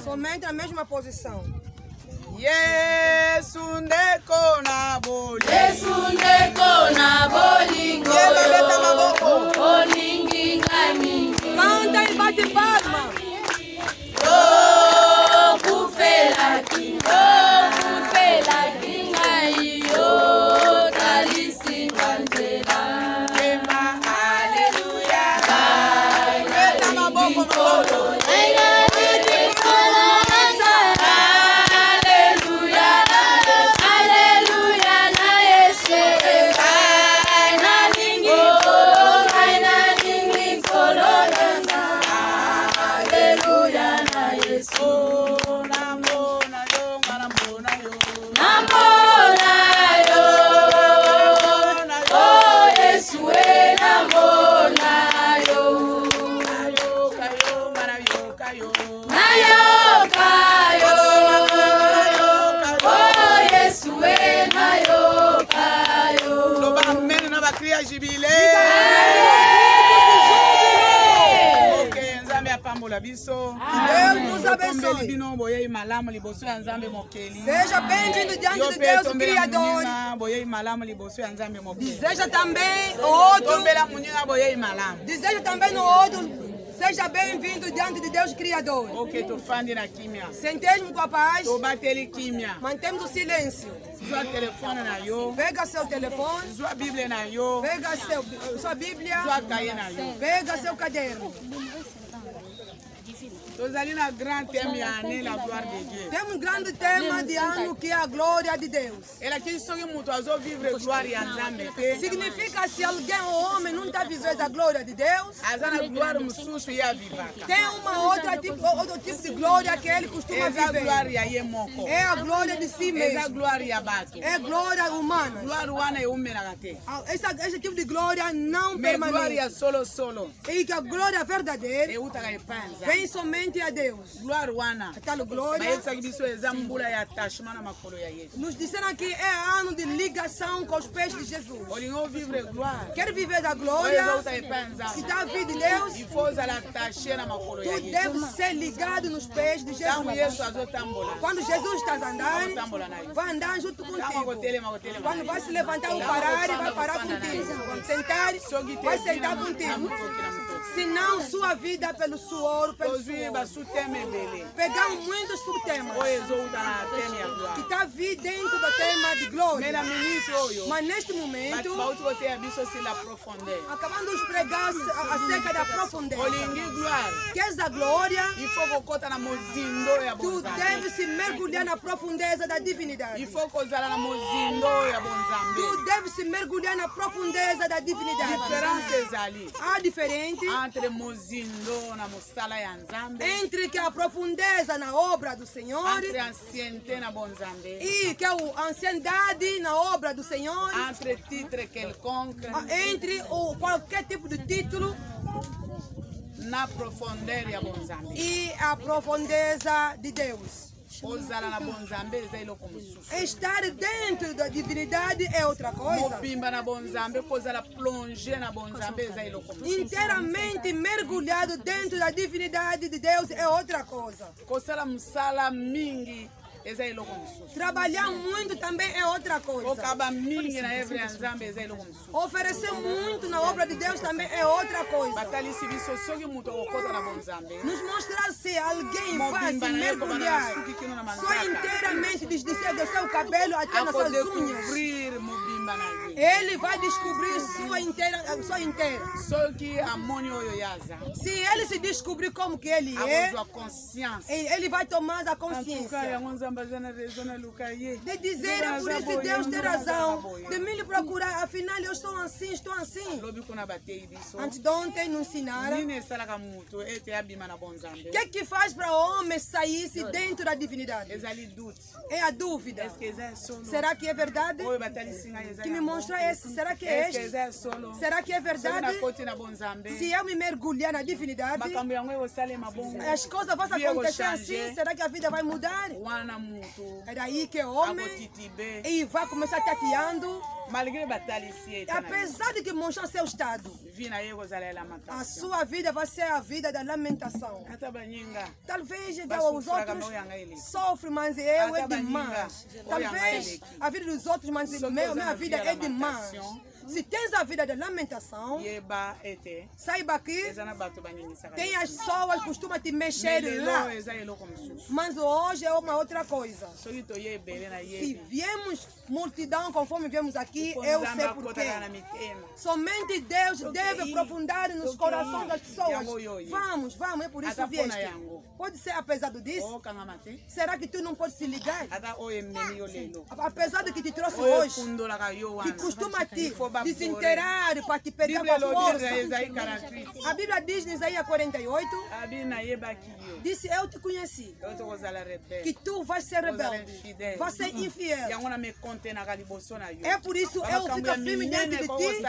Somente a mesma posição. Yesu ndeko na bolingo. Yesu ndeko na bolingo. Yebabeta maboko. Olingi ngamingi. Canta e bate palma. Kufela kinga iyo talisinga nzela. Ema haleluya. Beta maboko maboko. Biso. Deus nos abençoe. Seja bem-vindo diante de Deus, o Criador. Deseja também o outro. Deseja também no outro. Seja bem-vindo diante de Deus, Criador. Sentemos com a paz. Mantemos o silêncio. Pega seu telefone. Pega sua Bíblia. Pega seu caderno. Temos um grande tema de ano que é a glória de Deus. Significa se alguém ou homem não está vivendo a glória de Deus, tem outro tipo de glória que ele costuma viver. É a glória de si mesmo. É glória humana. Esse tipo de glória não permanece. E que a glória verdadeira vem somente a Deus. Aquela glória. Nos disseram que é ano de ligação com os pés de Jesus. Quer viver da glória? Se está a vida de Deus, tu deve ser ligado nos pés de Jesus. Quando Jesus está andando, vai andar junto contigo. Quando vai se levantar ou parar, vai parar contigo. Quando sentar, vai sentar contigo. Senão sua vida pelo suor, pelo suor. Pegamos muitos subtemas que está vindo dentro do tema de glória. Mas neste momento, acabamos de pregar acerca da profundeza. Queres a glória? Tu deves se mergulhar na profundeza da divindade. Tu deves se mergulhar na profundeza da divindade. Há diferente entre que a profundeza na obra do Senhor e que a anciandade na obra do Senhor, entre qualquer tipo de título e a profundeza de Deus. Estar dentro da divindade é outra coisa. Inteiramente mergulhado dentro da divindade de Deus é outra coisa. Trabalhar muito também é outra coisa. Oferecer muito na obra de Deus também é outra coisa. Nos mostrar se alguém vai se mergulhar só inteiramente, desde do seu cabelo até nas suas unhas. Ele vai descobrir sua inteira. Se ele se descobrir como que ele é, ele vai tomar a consciência de dizer, é por isso Deus tem razão de me procurar, afinal eu estou assim. Antes de ontem nos ensinaram o que faz para o homem sair dentro da divindade. É a dúvida. Será que é verdade? que me mostrou esse. Será que é este? Será que é verdade? Se eu me mergulhar na divindade, as coisas vão acontecer assim. Será que a vida vai mudar? É daí que o homem e vai começar tateando. Apesar de que mostrar seu estado, a sua vida vai ser a vida da lamentação. Talvez os outros sofrem, mas eu é demais. Talvez a vida dos outros, mas minha vida é demais. Se tens a vida da lamentação, saiba que tem as pessoas que costumam te mexer lá. Mas hoje é uma outra coisa. Se viemos multidão conforme viemos aqui, eu sei porquê. Somente Deus deve aprofundar nos corações das pessoas. Vamos, é por isso que vieste. Pode ser apesar disso? Será que tu não pode se ligar? Apesar de que te trouxe hoje, que costuma te desinterar para te pegar com a força. A Bíblia diz em Isaías 48, disse, eu te conheci, que tu vais ser rebelde, vais ser infiel. É por isso eu fico firme dentro de ti.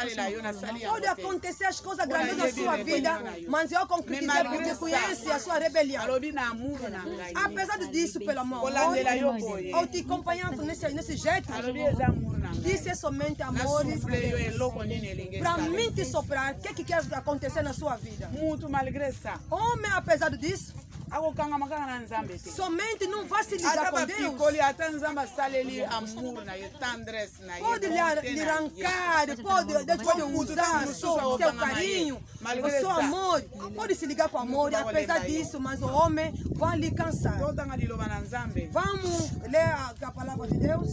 Pode acontecer as coisas grandes na sua vida, mas eu concretizei porque conhece a sua rebelião. Apesar disso, pelo amor, eu te acompanhando nesse jeito, isso é somente amor. Para mim te soprar, o que quer acontecer na sua vida? Homem, apesar disso, somente não vai se ligar com Deus. Pode lhe arrancar, pode usar o seu carinho, o seu amor. Pode se ligar com amor, apesar disso, mas o homem vai lhe cansar. Vamos ler a palavra de Deus?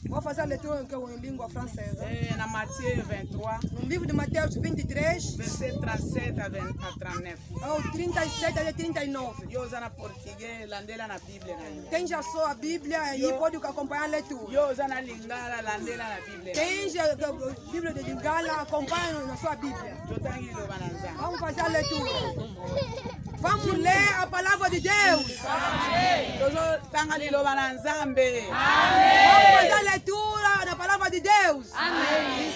Vou fazer a leitura em língua francesa. Na Matthieu 23, no livro de Mateus 23, verset 37 a 39. Ou 37 a 39. Eu uso na português, landela na Bíblia. Tem já só a Bíblia e pode acompanhar a leitura. Eu uso na Lingala, landela na Bíblia. Tem já a Bíblia de Lingala, acompanha na sua Bíblia. Vamos fazer a leitura. Vamos ler a palavra de Deus. Amém. Vamos fazer a leitura da palavra de Deus. Amém.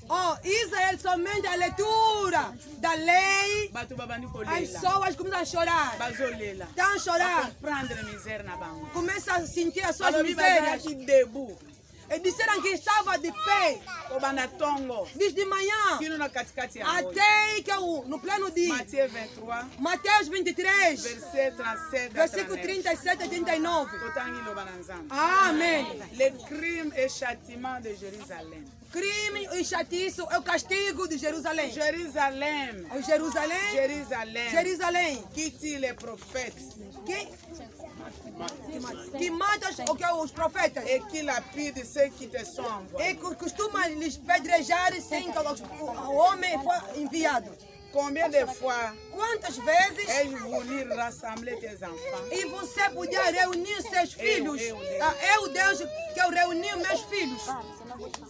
Oh, Israel somente a leitura da lei. As pessoas começam a chorar. Estão a chorar. Começam a sentir as suas misérias. E disseram que estava de pé desde manhã até que no pleno dia. Mateus 23, versículo 37 a 39. Amém. Le crime et châtiment de Jérusalem. Crime e chatiço é o castigo de Jerusalém. Jerusalém. Jerusalém. Jerusalém. Jerusalém. Qui tue les prophètes. Que mata os profetas. Et qui lapide ceux qui te sont envoyés. E costuma lhes pedrejar sem que o homem foi enviado. Combien de fois quantas vezes ai-je voulu rassembler tes enfants? E você podia reunir seus filhos? É o Deus que eu reuni meus filhos.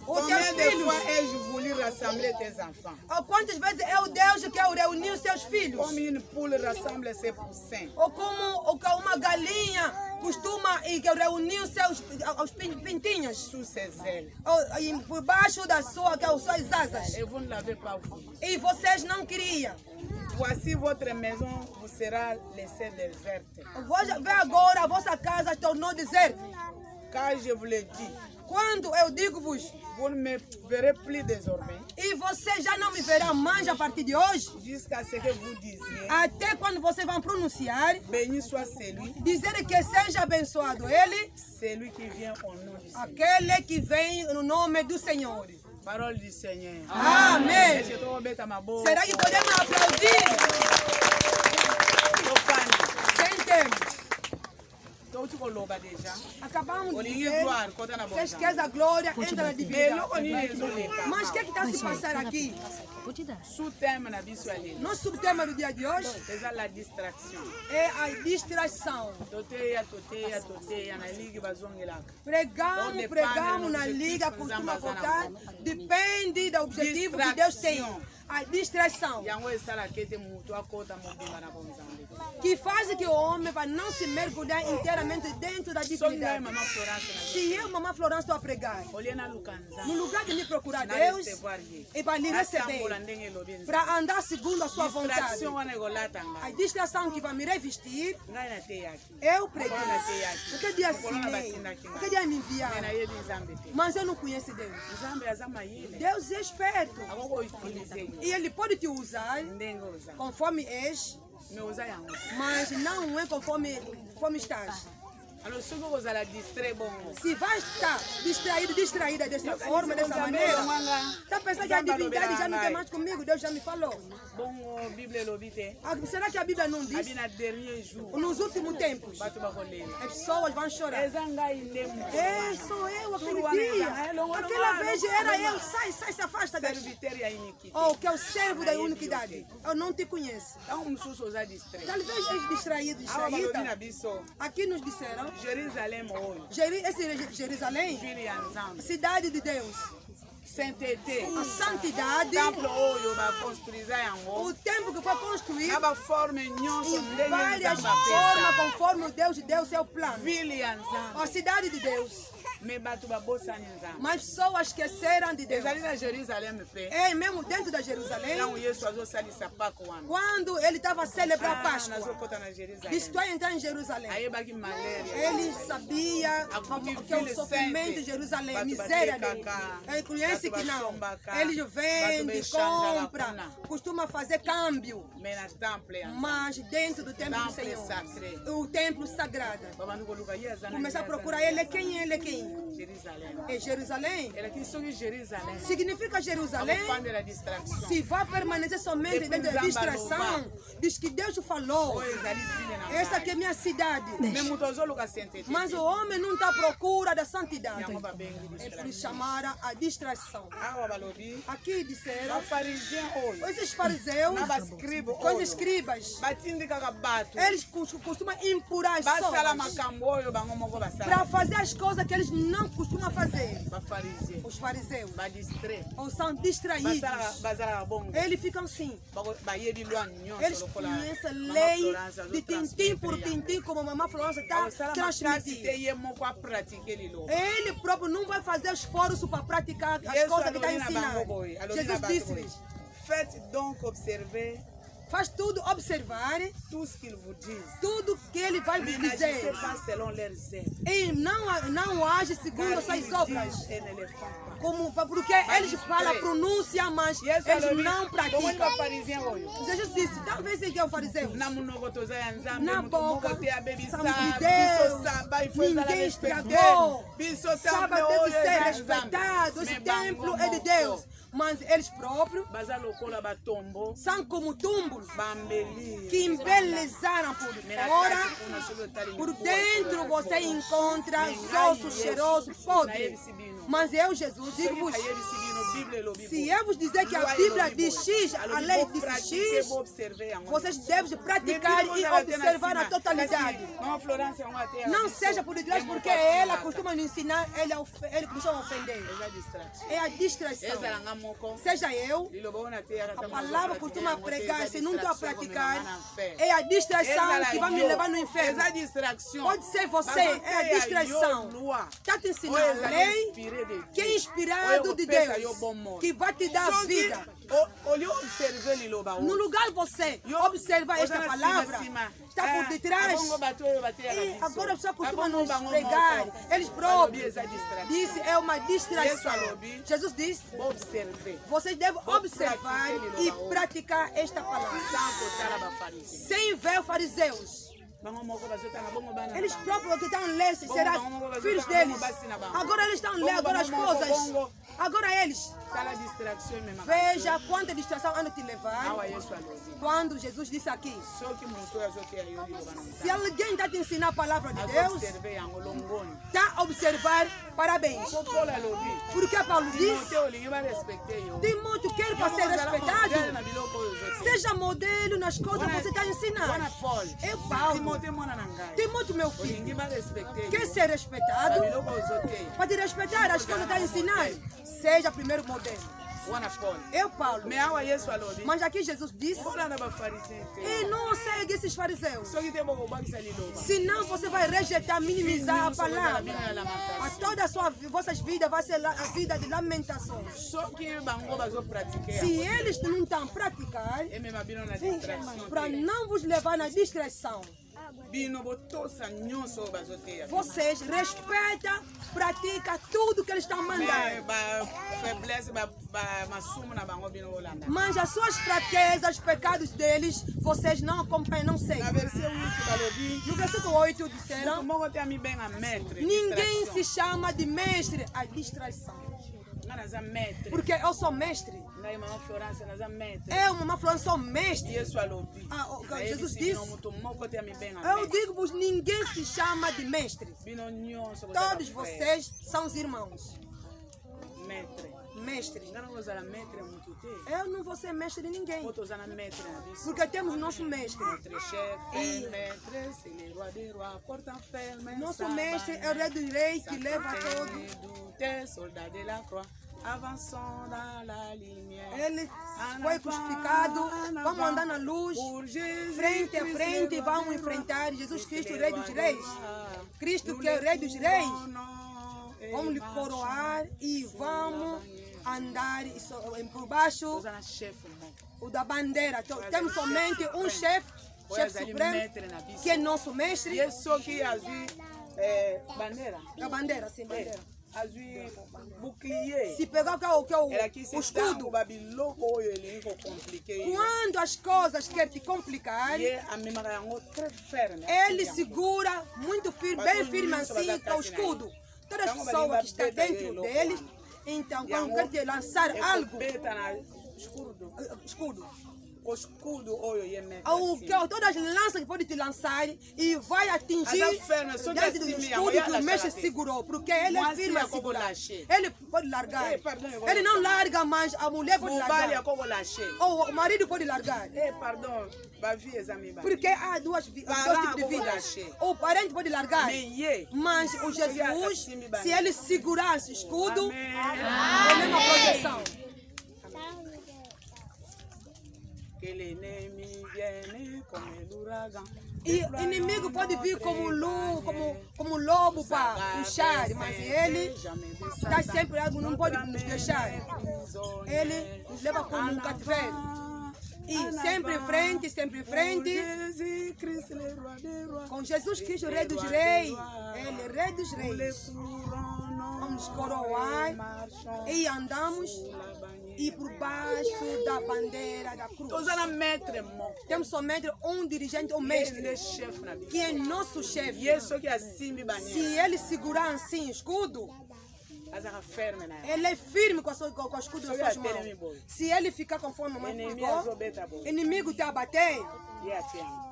Combien de fois ai-je voulu rassembler tes enfants? Quantas vezes é o Deus que eu reuni os seus filhos? Como une poule rassemble ses poussins. Ou como uma galinha costuma reunir os pintinhos. Sous ses ailes. Por baixo das suas asas. Et vous ne l'avez pas voulu. E vocês não queriam. Voici votre maison vous sera laissée déserte. Vê agora a vossa casa tornou deserta. Car je vous le dis. Quando eu digo-vos, vous ne me verrez plus désormais. E você já não me verá mais a partir de hoje. Jusqu'à ce que vous disiez. Até quando vocês vão pronunciar. Béni soit celui. Dizer que seja abençoado ele. Celui qui vient au nom du Seigneur. Aquele que vem no nome do Senhor. Parole du Seigneur. Amém. Será que podemos aplaudir? Sem tempo. Acabamos de dizer, você esquece a glória, entra na divindade. Mas o que está se passando aqui? Nosso subtema do dia de hoje é a distração. Pregamos na liga, costuma voltar. Depende do objetivo que Deus tem. A distração. que faz que o homem vai não se mergulhar inteiramente dentro da dignidade. Se eu, Mamãe Florence, estou a pregar, no lugar de me procurar Deus e para lhe receber, para andar segundo a sua vontade, a distração que vai me revestir, eu preguei. Porque dia assinei, porque dia me enviaram, mas eu não conheço Deus. Deus é esperto e Ele pode te usar conforme és, mas não é conforme estás. Se vai estar distraída dessa forma, dessa maneira, está pensando que a divindade já não tem mais comigo, Deus já me falou. Será que a Bíblia não diz? Nos últimos tempos, as pessoas vão chorar. Sou eu aquele dia. Aquela vez era eu. Sai, se afasta daqui. Que é o servo da iniquidade. Eu não te conheço. Talvez és distraída. Aqui nos disseram. Jerusalém Jerusalém, cidade de Deus, a santidade, o templo que foi construído em várias formas, conforme Deus deu seu plano. A cidade de Deus. Mas pessoas esqueceram de Deus. É mesmo dentro da Jerusalém. Quando ele estava a celebrar a Páscoa, estou a entrar em Jerusalém. Ele sabia que o sofrimento de Jerusalém, a miséria dele. Ele conhece que não. Ele vende, compra, costuma fazer câmbio. Mas dentro do templo do Senhor, o templo sagrado, começar a procurar ele. Quem ele é quem? É Jerusalém. Significa Jerusalém. Se vai permanecer somente dentro da distração, diz que Deus falou. Essa aqui é minha cidade. Mas o homem não está à procura da santidade. É por chamar a distração. Aqui disseram, esses fariseus, os escribas, eles costumam impurar as pessoas para fazer as coisas que eles não costumam fazer. Os fariseus são distraídos. Eles ficam assim. Eles conhecem a lei de tintim por tintim, como a Mamãe Florence está transmitindo. Ele próprio não vai fazer esforço para praticar as coisas que está ensinando. Jesus disse-lhes: faites donc observer. Faz tudo observar tudo que ele vai vos dizer. E não age segundo suas obras. Porque eles falam a pronúncia, mas eles não praticam. Jesus disse, talvez ele é o fariseu. Na boca, somos de Deus. Ninguém estragou. Sábado deve ser respeitado. Esse templo é de Deus. Mas eles próprios são como túmulos que embelezaram por fora. Por dentro você encontra ossos cheirosos, podres. Mas eu, Jesus, digo-vos, se eu vos dizer que a Bíblia diz X, a lei diz X, vocês devem praticar e observar a totalidade. Não seja por detrás, porque ela costuma nos ensinar, ele costuma ofender. É a distração. Seja eu, a palavra costuma pregar, se não estou a praticar, é a distração que vai me levar no inferno. Pode ser você, é a distração. Está te ensinando a lei, que é inspirado de Deus, que vai te dar vida. No lugar você observa esta palavra, está por detrás. E agora a pessoa costuma nos pregar, eles próprios. Disse, é uma distração. Jesus disse, vocês devem observar e praticar esta palavra. Sem ver fariseus. Eles próprios que estão lendo serão filhos deles. Agora eles estão lendo, agora as esposas. Agora eles. Veja quanta distração anda te levar. Quando Jesus disse aqui, se alguém está te ensinando a palavra de Deus, está a observar, parabéns. Porque Paulo disse, Timóteo quer para ser respeitado. Seja modelo nas coisas que você está ensinando. É Paulo. Timóteo, meu filho, quer ser respeitado? Para te respeitar as coisas que está ensinando, seja primeiro modelo. Eu, Paulo. Mais awa Yesu alobi. Mas aqui Jesus disse, Olha na fariseu. e não segue esses fariseus. Só que tem pouco bakisa liloba. Senão você vai rejeitar, minimizar a palavra. A toda a vossas vidas vai ser a vida de lamentações. Só que bango bazo pratiquer. Se eles não estão praticando, E mesmo abino na distração. para não vos levar na distração, Bino botosa nyonso bazo ter. vocês respeitam, praticam tudo que eles estão mandando. Ba faiblesse ba masumo na bango bino olanda. Mas as suas fraquezas, os pecados deles, vocês não acompanham, não Na seguem. versão 8 balobi. No versículo 8 disseram, Como tem a mi bem a maître. ninguém se chama de mestre, a distração. Nós maître. Porque eu sou mestre. Ngai mama Florence nós maître. Eu, mamãe falando, sou mestre. Yesu alobi. Jesus disse, Eu eu digo-vos, ninguém se chama de mestre. Todos vocês são os irmãos. Mestre. Eu não vou ser mestre de ninguém. Porque temos nosso mestre. Nosso mestre é o rei do rei que leva todo. Ele foi crucificado. Vamos andar na luz. Frente a frente, vamos enfrentar Jesus Cristo, o rei dos reis. Cristo que é o rei dos reis. Vamos lhe coroar e vamos andar por baixo da bandeira. Temos somente um chefe supremo, que é nosso mestre. A bandeira, sim, bandeira. Se pegar o escudo, quando as coisas querem te complicar, ele segura muito firme, bem firme assim com o escudo. Toda a pessoa que está dentro deles, então quando quer te lançar algo, escudo. Todas as lanças que pode te lançar e vai atingir dentro do escudo que o mestre segurou, porque ele é firme a segurar. Ele pode largar. Ele não larga, mas a mulher pode largar. Ou o marido pode largar. Porque há dois tipos de vida. O parente pode largar, mas o Jesus, se ele segurar esse escudo, é a mesma proteção. E o inimigo pode vir como lobo para puxar, mas ele está sempre algo, não pode nos deixar. Ele nos leva como um cativeiro. E sempre em frente, com Jesus Cristo, o Rei dos Reis. Ele é Rei dos Reis. Vamos coroar e andamos e por baixo da bandeira da cruz. Temos somente um dirigente, um mestre, que é nosso chefe. Se ele segurar assim o escudo, ele é firme com o escudo nas suas mãos. Se ele ficar conforme a mãe ficou, o inimigo te abater,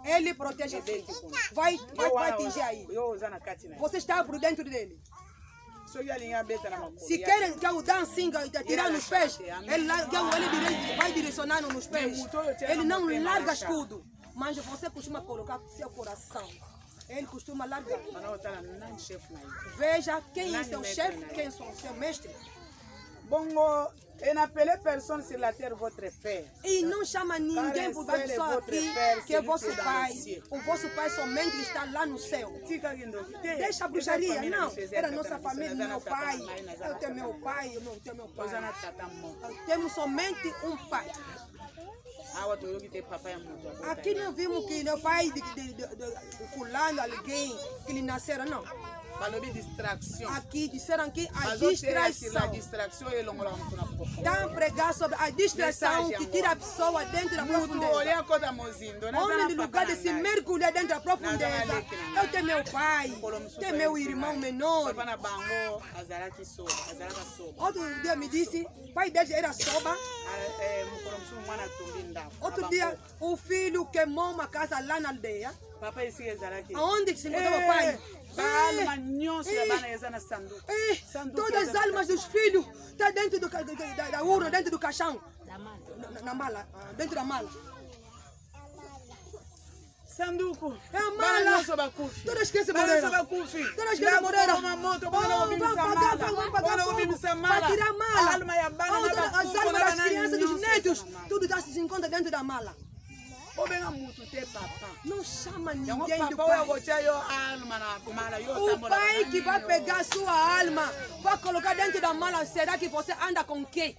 ele protege assim. Vai atingir aí. Você está por dentro dele. Se querem que eu dê assim, tirar nos pés, ele vai direcionar nos pés. Ele não larga escudo, mas você costuma colocar seu coração. Ele costuma largar. Veja quem é seu chefe, quem é seu mestre. Et n'appelez personne sur la terre votre père. E não chama ninguém por baixo só aqui, que é vosso pai. O vosso pai somente está lá no céu. Deixa a bruxaria, não. Era nossa família, meu pai. Eu tenho meu pai, eu tenho meu pai. Temos somente um pai. Aqui não vimos que o pai de fulano, alguém que lhe nasceram, não. Aqui disseram que a distração. Dá pregar sobre a distração que tira a pessoa dentro da profundeza. Onde no lugar de se mergulhar dentro da profundeza, eu tenho meu pai, tenho meu irmão menor. Outro dia me disse, o pai dele era soba. Outro dia, o filho queimou uma casa lá na aldeia. Aonde se encontrava o pai? Todas as almas dos filhos estão dentro da urna, dentro do caixão, na mala, dentro da mala. Sanduku. É a mala. Todas as crianças morreram. Todas as crianças morreram. Vamos para tirar a mala. As almas das crianças, dos netos, tudo se encontra dentro da mala. Não chama ninguém do pai. O pai que vai pegar a sua alma, vai colocar dentro da mala, será que você anda com quem?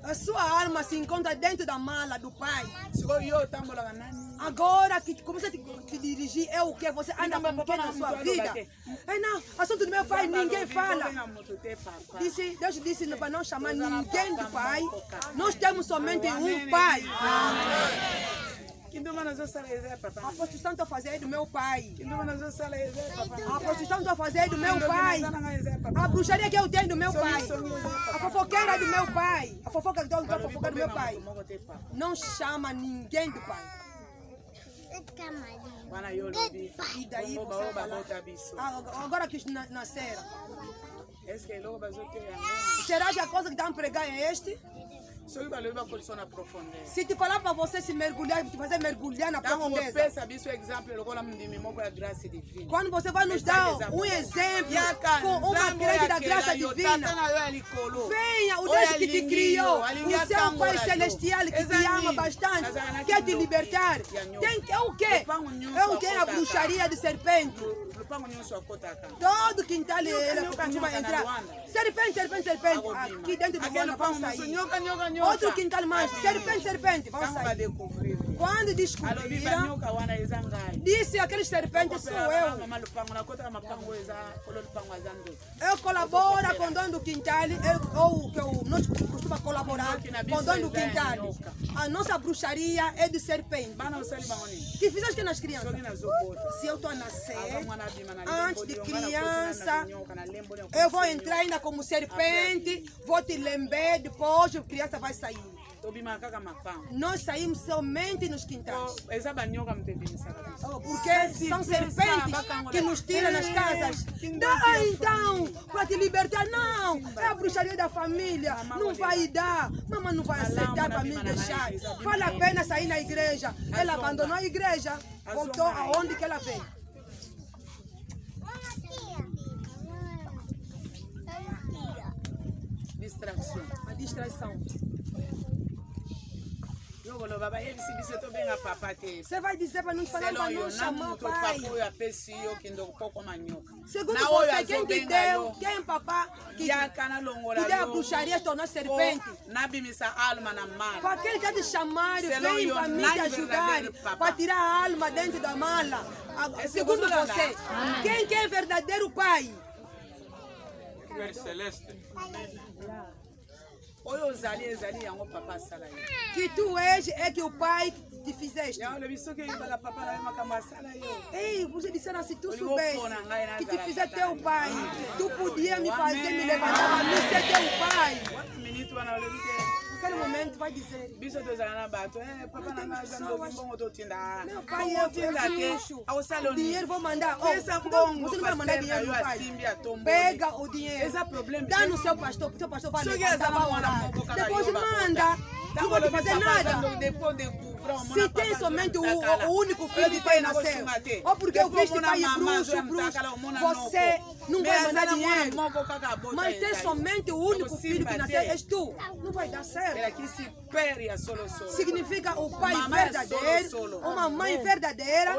A sua alma se encontra dentro da mala do pai. Agora que começa a te dirigir, é o que? Você anda com quem na sua vida? É não, assunto do meu pai, ninguém fala. Deus disse para não chamar ninguém do pai. Nós temos somente um pai. A prostituição estou fazendo do meu pai. A prostituição estou fazendo do meu pai. A bruxaria que eu tenho do meu pai. A fofoqueira do meu pai. A fofoca que eu estou fofocando do meu pai. Não chama ninguém do pai. E daí você fala, agora que nasceram. Será que a coisa que estão pregando é este? Se te falar para você se mergulhar, te fazer mergulhar na profundeza. Quando você vai nos dar um exemplo com uma crente da graça divina, venha o Deus que te criou, o seu Pai Celestial que te ama bastante, quer te libertar. É o quê? É o que? A bruxaria de serpente. Todo quintal ele costuma entrar. Serpente. Aqui dentro do mundo vão sair. Outro quintal mais, serpente, vão sair. Quando descobriram, disse aquele serpente, sou eu. Eu colaboro com o dono do quintal, nós costumamos colaborar com o dono do quintal. A nossa bruxaria é de serpente. Que fizeste que nas crianças? Se eu estou a nascer, antes de criança, eu vou entrar ainda como serpente, vou te lembrar, depois a criança vai sair. Nós saímos somente nos quintais. Porque são serpentes que nos tiram nas casas. Dá então, para te libertar. Não, é a bruxaria da família. Não vai dar. Mamãe não vai aceitar para me deixar. Vale a pena sair na igreja. Ela abandonou a igreja, voltou aonde que ela veio. A distração. Você vai dizer para não falar para não chamar o pai. Segundo você, quem te deu, quem papá que deu a bruxaria tornou serpente? Para aquele que te chamar, vem para mim te ajudar, para tirar a alma dentro da mala. Segundo você, quem que é verdadeiro pai? Celeste. Que tu és, é que o pai te fizeste. Ei, você disse assim, tu soubesse que te fizer teu pai, tu podia me fazer me levantar para me ser teu pai. Naquele momento vai dizer, meu pai é luxo, o dinheiro vou mandar. Você não vai mandar dinheiro no pai. Pega o dinheiro, dá no seu pastor vai levantar, vai orar. Depois manda, não vou te fazer nada. Se tem somente o único filho que pai nasceu, ou porque eu viste pai bruxo, você não vai mandar dinheiro. Mas tem somente o único filho que nasceu, és tu. Não vai dar certo. Significa o pai verdadeiro, uma mãe verdadeira,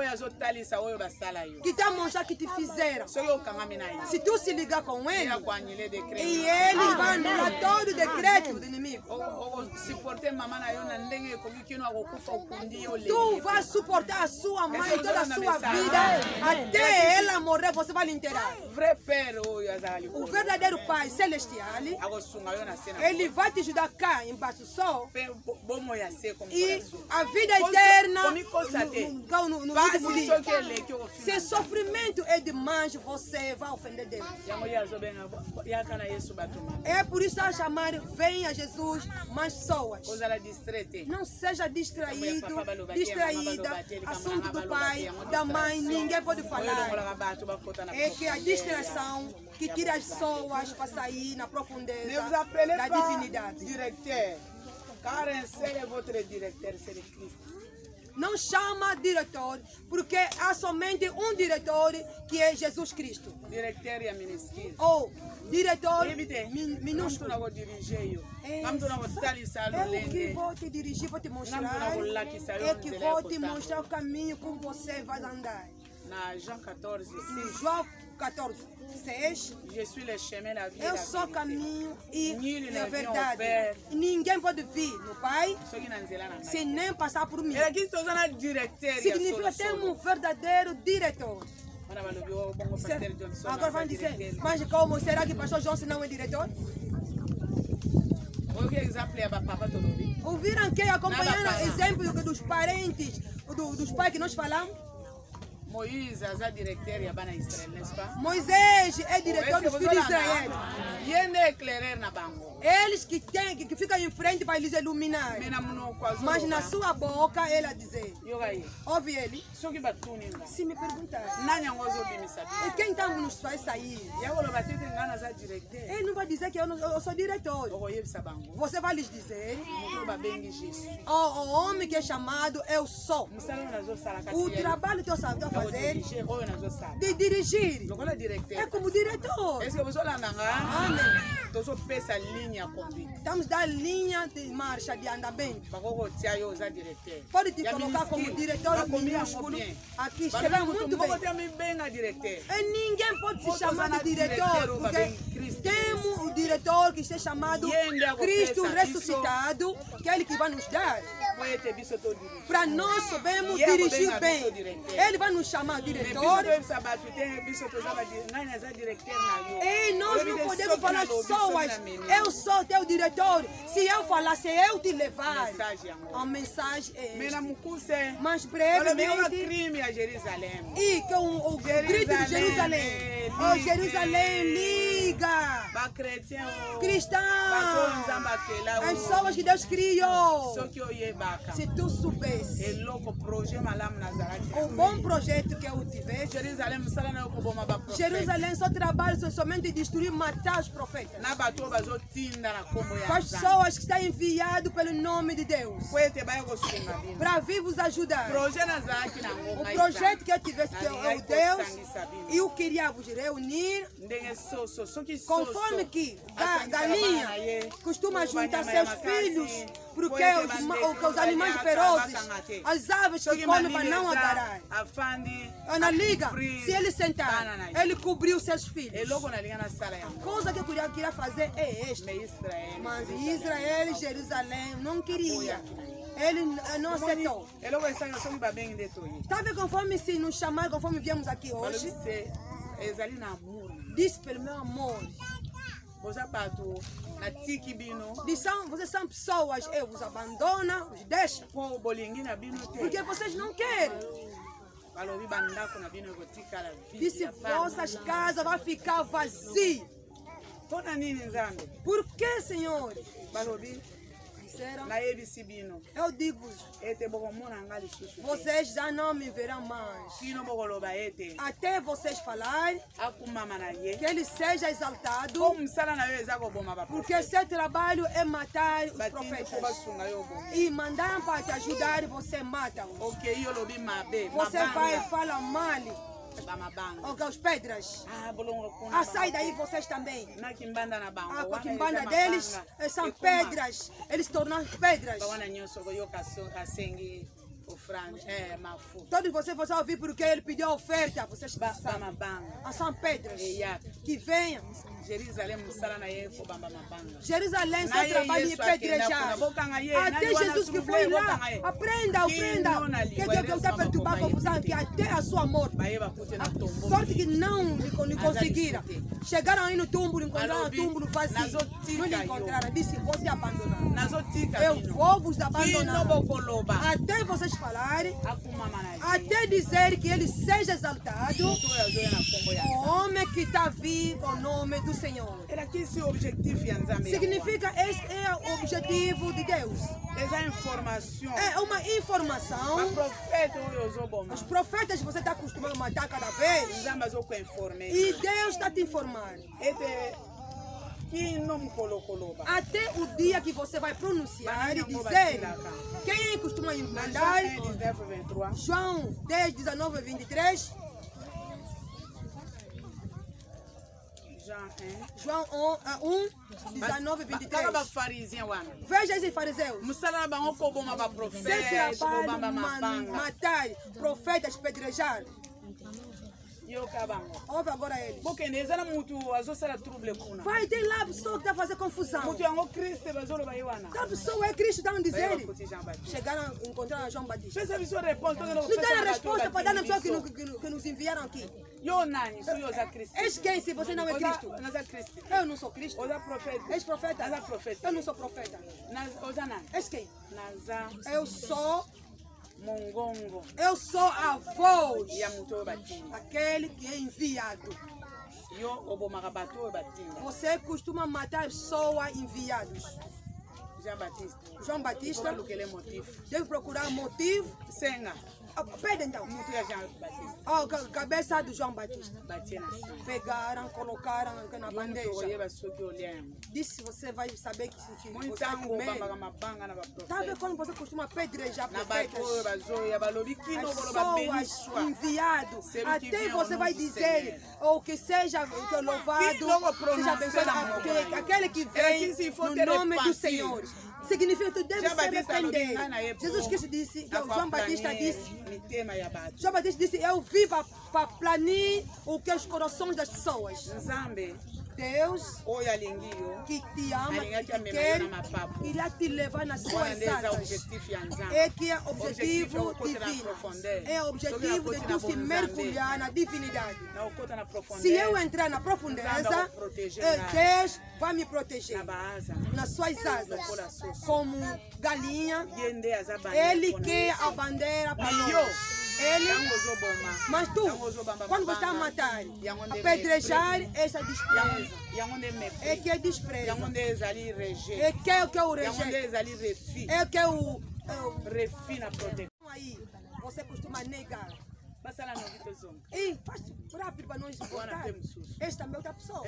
que está a mostrar que te fizeram. Se tu se ligar com ele, e ele vai anular todo o decreto do inimigo. Tu vai suportar a sua mãe toda a sua vida, até ela morrer, você vai lhe enterrar. O verdadeiro Pai Celestial, ele vai te ajudar cá embaixo só. E a vida eterna no último dia. Se sofrimento é demais, você vai ofender Deus. É por isso que chamar, venha Jesus, mas pessoas. Não seja distraída, assunto do pai, da mãe, ninguém pode falar. É que a distração que tira as pessoas para sair na profundeza da divinidade. Car un seul est votre directeur, c'est le Christ. Não chama diretor, porque há somente um diretor que é Jesus Cristo. Directeur ya ministère. Ou diretor Minúsculo. minúsculo. Na dirigir yo. É, Vamos na talisa eu que lende. vou te dirigir, vou te mostrar. Eu É que vou te mostrar o caminho como você vai andar. Na Jean 14, 6. João 14, 6. Je suis le chemin, la vie et Eu la sou o vérité. caminho e Nul ne a vient verdade. au Père. E ninguém pode vir no Pai Soki na nzela na ngai. sem nem passar por mim. Era que toza na directeur ya Significa ter um verdadeiro diretor. Wana balobi o bongo pasteur Johnson. Agora vão dizer, mas como será que o pastor Johnson não é diretor? Oyo exemple ya ba papa tolobi. Ouviram que acompanhando exemplo dos parentes, dos pais que nós falamos? Moïse aza directeur ya bana Israël, n'est-ce pas? Moisés é diretor dos filhos de Israel. Yende éclairer na bango. Eles que ficam em frente para eles iluminar. Mena muno kwa zo. Mas na sua boca ela dizer, Yoga ye. ouve ele, Soki batuni nga. se me perguntar, Nani yango zo bimisa e biso. quem está nos faz sair? Yako lo batete ngana za directeur. Ele não vai dizer que eu sou diretor. Oko yebisa bango. Você vai lhes dizer, Muto ba bengi Jesus. o homem que é chamado eu sou. Musala na zo sala kasi. O trabalho que eu sabia fazer Oyo na zo sala. de dirigir Lokola directeur. é como diretor. Est-ce que vous allez Amém. tozo pesa ligne ya conduite. Estamos da linha de marcha de andamento. Bakoko tia yo za directeur. Pode te Ya colocar como ministre, diretor bakomi yango minúsculo. bien. Aqui escreveu muito Moko bem. tia mi benga directeur. E ninguém pode se Outros chamar de ana diretor, diretor, porque bem, Cristo. temos o diretor que está chamado Yende a Cristo confessa, ressuscitado, que é Ele que vai nos dar. Foi ete biso to dirige. Para nós sabemos Yeye dirigir abenga bem. biso diretor. Ele vai nos chamar Mais biso diretor. to yebisa bato te biso to za ba ngai na za directeur na yo. E nós não Oyebite podemos soki falar na lobi, pessoas, soki na menu. eu sou teu diretor. Se eu falar, se eu te levar, Message yango. a mensagem é Mais na esta. mukuse. Mas Brevemente. brevemente, crime a Jerusalém. e que o grito de Jerusalém. Oh, Jerusalém, liga! Ba chrétien o. Cristão! Bato nzamba kela o. As pessoas que Deus criou. Soki oyebaka. Se tu soubesse Eloko projet malamu nazalaki. o bom projeto que eu tivesse, Jerusalém musala na yo koboma ba prophète. Jerusalém só trabalha somente destruir, matar os profetas. Na bato bazotinda na kombo ya Com as pessoas que estão enviadas pelo nome de Deus. Po ete baya kosunga bino. Para vir vos ajudar. Projet nazalaki nango O ngai projeto que eu tivesse, que é Ngai o Deus, kosangisa bino. eu queria vos reunir Ndenge soso soki conforme que asangisa galinha bana na ye, costuma juntar banyama ya seus makasi, filhos, porque po ete os bandeko animais baliaka, ferozes, bakanga te. as aves que Soki comem para mamile não eza, agarrar. afandi Ana liga, akufri, se ele sentar, bana na ye. ele cobriu seus filhos. eloko nalinga nasala yango Coisa que eu queria fazer é esta. me Israel Mas Israel e Jerusalém não queria. Ele não aceitou. eloko esanga soki babengi nde toye Está vendo conforme se nos chamar, conforme viemos aqui balobi hoje? se ezali na amour Disse pelo meu amor. boza bato natiki bino Vocês são pessoas, eu vos abandono, vos deixo. mpo bolingi na bino te Porque vocês não querem. balobi bandako na bino ekotikala Disse vossas casas vão ficar vazias. mpo na nini nzambe Por que, Senhor? balobi Disseram, nayebisi bino eu digo-vos, ete bokomona nga lisusu te. vocês já não me verão mais. kino bokoloba ete Até vocês falarem akumama na ye que ele seja exaltado, mpo mosala na yo eza koboma porque seu trabalho é matar os batindi mpo profetas. basunga yo bomi E mandar para te ajudar, você mata. okei olobi mabe Você vai e mabanga fala mal. bamabanga Ok, os pedras. bolongo kuna Ah, sai daí vocês também. na kimbanda na bango A wana quimbanda eza deles mabanga, são ekoma. pedras. Eles tornam pedras. bawana nyonso koyoka asengi ofrande mafuta Todos vocês vão ouvir porque ele pediu a oferta. Vocês sabem. bamabanga Ah, são pedras eyaka que venham. jerusalem mosala na ye kobamba mabanga Jerusalém só Na ye trabalha em Yesu akenda pedrejar. kuna, bokanga ye, Até nani wana Jesus que suble, foi lá. bokanga ye. Aprenda, aprenda. Quem não na Que língua, Deus está eles perturbar a vão confusão combater. que até a sua morte. bayeba kute na tombo Sorte que não lhe conseguiram. Chegaram aí no túmulo, encontraram o Alobi, túmulo vazio. nazotika Não lhe yo. encontraram. Disse, vou te abandonar. nazotika Eu bino vou vos kino abandonar. bokoloba Até vocês falarem, akumama na ye até dizer que ele seja exaltado, to azoya na kombo ya o homem que está vindo o nome do Senhor. elakisi objectif ya nzambe yango Significa, esse é o objetivo de Deus. wana. eza information É uma informação. baprofete oyo ozoboma Os profetas você está acostumado a matar cada vez. nzambe azokoinforme E Deus está te informando. ete Até o dia que você vai pronunciar e dizer. Quem costuma mandar? João 10, 19 e 23. João 1, 19 e 23. Veja esses fariseus. Você trabalha matar profetas, pedrejar. Ouve agora ele. Vai ter lá a pessoa que está a fazer confusão. A pessoa é Cristo, estão a dizer. Chegaram a encontrar João Batista. Não tem a resposta para dar na pessoa que nos enviaram aqui. És quem se você não é Cristo? Eu não sou Cristo. És profeta? Eu não sou profeta. És quem? Eu sou a voz daquele que é enviado. Você costuma matar pessoas enviadas. João Batista deve procurar motivo. Pede então. Cabeça do João Batista. Pegaram, colocaram na bandeja. Disse você vai saber que se você vai comer. Sabe quando você costuma pedrejar profetas? Pessoas enviadas. Até você vai dizer ou que seja louvado, seja abençoado aquele que vem no nome do Senhor. Significa que tu deve se arrepender. Jesus Cristo disse, João Batista disse, eu vim para planir o que é os corações das pessoas. Deus que te ama, que te quer, irá te levar nas suas asas. É que é objetivo divino. É objetivo de tu se mergulhar na divinidade. Se eu entrar na profundeza, Deus vai me proteger nas suas asas. Como galinha, Ele quer a bandeira para nós. Mas tu, quando você está a matar, apedrejar, essa despreza. É que é despreza. É que é o rejeito. É que é o aí, você costuma negar. E faz rápido para nós voltar. Este também é outra pessoa.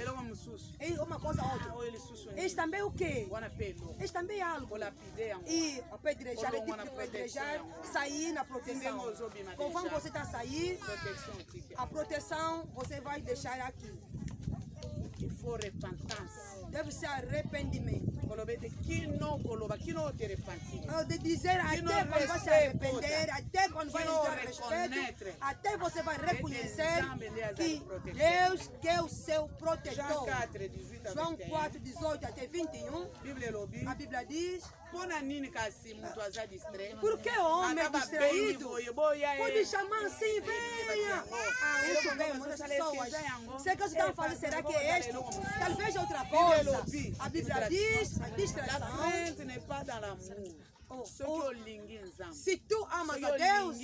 É uma coisa outra. Este também é o quê? Este também é algo. E apedrejar, é tipo de apedrejar, sair na proteção. Conforme você está a sair, a proteção você vai deixar aqui. Deve ser arrependimento. De dizer até quando vai se arrepender, até quando vai entrar respeito, até você vai reconhecer que Deus quer o seu protetor. João 4, 18 até 21, a Bíblia diz: por que o homem é distraído? Pode chamar assim, venha. Isso mesmo, essas pessoas. Sei que você está falando, será que é este? Talvez outra coisa. A Bíblia diz, a distração. Se tu amas a Deus,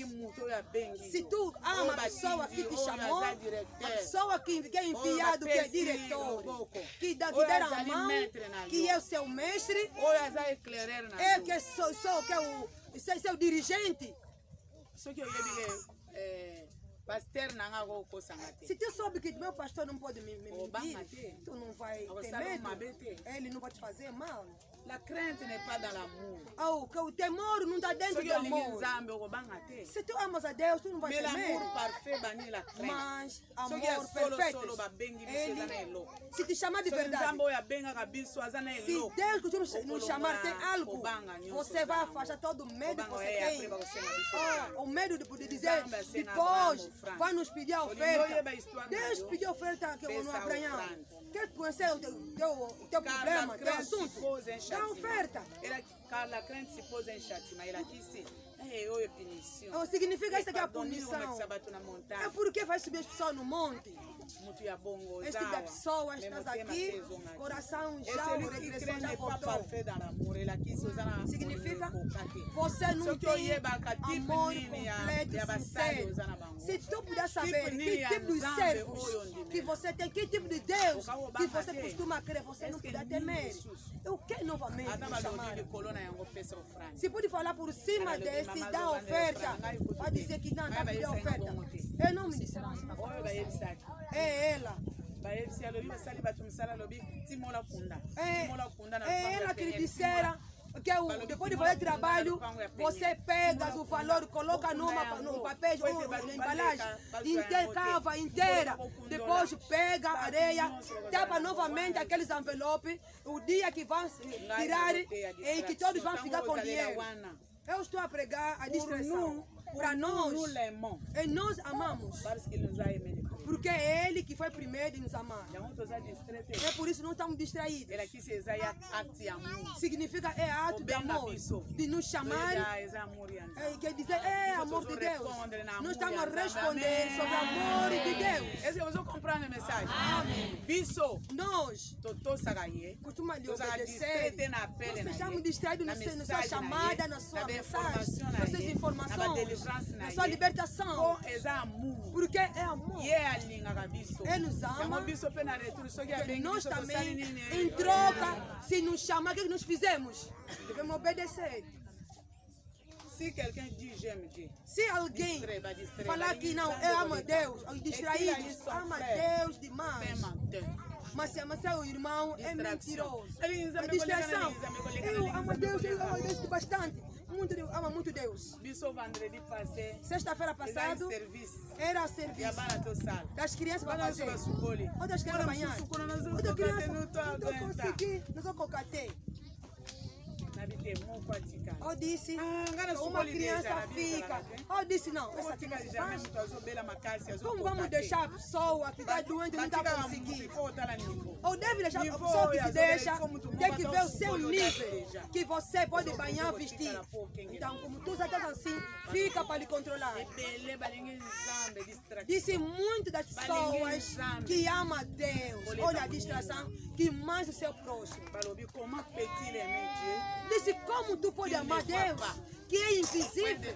se tu amas a pessoa que te chamou, a pessoa que é enviado, que é diretor, que der a mão, que é o seu mestre, é que sou que é o seu dirigente. Se tu soube que meu pastor não pode me medir, tu não vai ter medo. Ele não vai te fazer mal. O temor não está dentro do amor. Se tu amas a Deus, tu não vai ter medo. Mas amor perfeito, Ele, se te chamar de verdade, se Deus costuma nos chamar, tem algo, você vai afastar todo o medo que você tem. O medo de dizer, depois vai nos pedir a oferta. Deus pediu a oferta que no Abraão. Quer conhecer o teu problema, o teu assunto? Dá oferta. Significa isso que é a punição. É porque vai subir as pessoas no monte. Este tipo de pessoas estás aqui, coração já, regressão já voltou. Significa você não tem amor completo e sincero. Se tu puder saber que tipo de servos que você tem, que tipo de Deus que você costuma crer, você não pode temer. O que novamente me chamaram? Se pode falar por cima desse, dá oferta, vai dizer que não, está pedindo oferta. Eu não me disse. É ela. Ela que lhe dissera que depois de fazer trabalho, você pega o valor, coloca no papel, na embalagem, cava inteira, depois pega a areia, tapa novamente aqueles envelopes, o dia que vão tirar e que todos vão ficar com dinheiro. Eu estou a pregar a distração para nós, e nós amamos, porque é Ele que foi primeiro de nos amar. É por isso que não estamos distraídos. Significa é ato de amor, de nos chamar, quer dizer, é amor de Deus. Nós estamos a responder sobre o amor de Deus. Est-ce que vous comprenez le message? Nós costumamos lhe obedecer. Nós estamos distraídos na sua chamada, na sua mensagem, nas suas informações, na sua libertação. Porque é amor. Ele nos ama. E nós também, em troca, se nos chamar, o que nós fizemos? Devemos obedecer. Se alguém falar que não, eu amo Deus, os distraídos, ama Deus demais. Mas se ama seu irmão, é mentiroso. É distração. Eu amo Deus bastante. Ama muito Deus. Sexta-feira passada era serviço das crianças para fazer. Outras crianças banhar. Outra criança não consegui, não sou cocatei. Eu disse, uma criança fica. Eu disse, não, essa criança faz. Como vamos deixar a pessoa que está doente não está conseguindo? Ou deve deixar a pessoa que se deixa, tem que ver o seu nível, que você pode banhar, vestir. Então, como tu já estás assim, fica para lhe controlar. Disse muito das pessoas que amam Deus. Olha a distração, que mais o seu próximo. Disse, como tu pode amar Deus, que é invisível?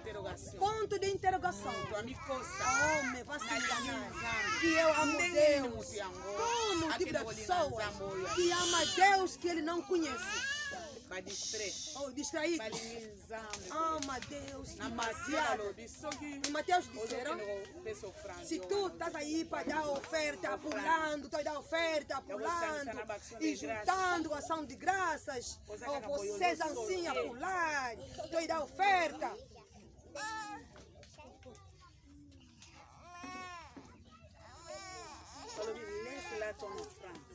Ponto de interrogação. Homem, vai se enganar. Que eu amo Deus. Como tipo de pessoa que ama Deus que ele não conhece? Distraído. Ama Deus demasiado. Em Mateus disseram, se tu estás aí para dar oferta pulando, tu vai dar oferta pulando e juntando ação de graças, ou vocês assim a pular, tu vai dar oferta.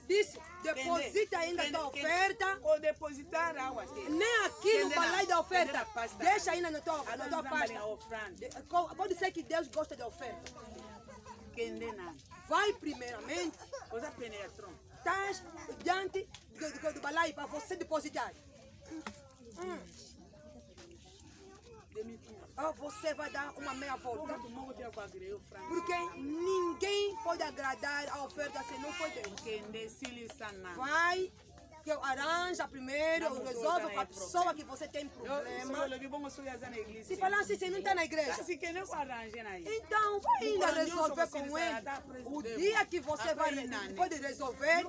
Disse, deposita ainda a tua oferta. Ou depositar água. Nem aqui no balai da oferta. Deixa ainda na tua pasta. Pode ser que Deus gosta de oferta. Vai primeiramente. Estás diante do balai para você depositar. Você vai dar uma meia volta. Porque ninguém pode agradar a oferta se não for Deus. Vai, que eu arranja primeiro, eu resolvo com a pessoa que você tem problema. Se falar assim, você não está na igreja. Então, vai ainda resolver com ele. O dia que você vai pode resolver,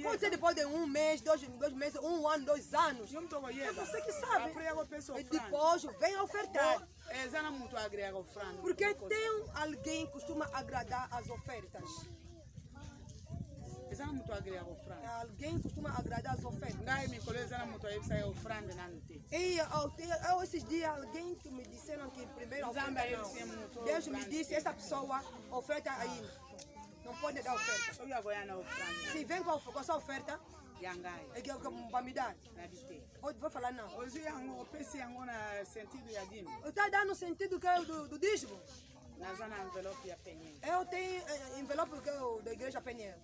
pode ser depois de um mês, 2 meses, 1 ano, 2 anos. É você que sabe. E depois vem ofertar. Porque tem alguém que costuma agradar as ofertas. Alguém costuma agradar as ofertas. E esses dias alguém que me disseram que primeiro oferta não. Deus me disse, essa pessoa oferta aí. Não pode dar oferta. Se vem com a sua oferta, é que vai me dar. Vou falar não. Está dando sentido que é do dízimo. Eu tenho envelope da igreja Penheiro.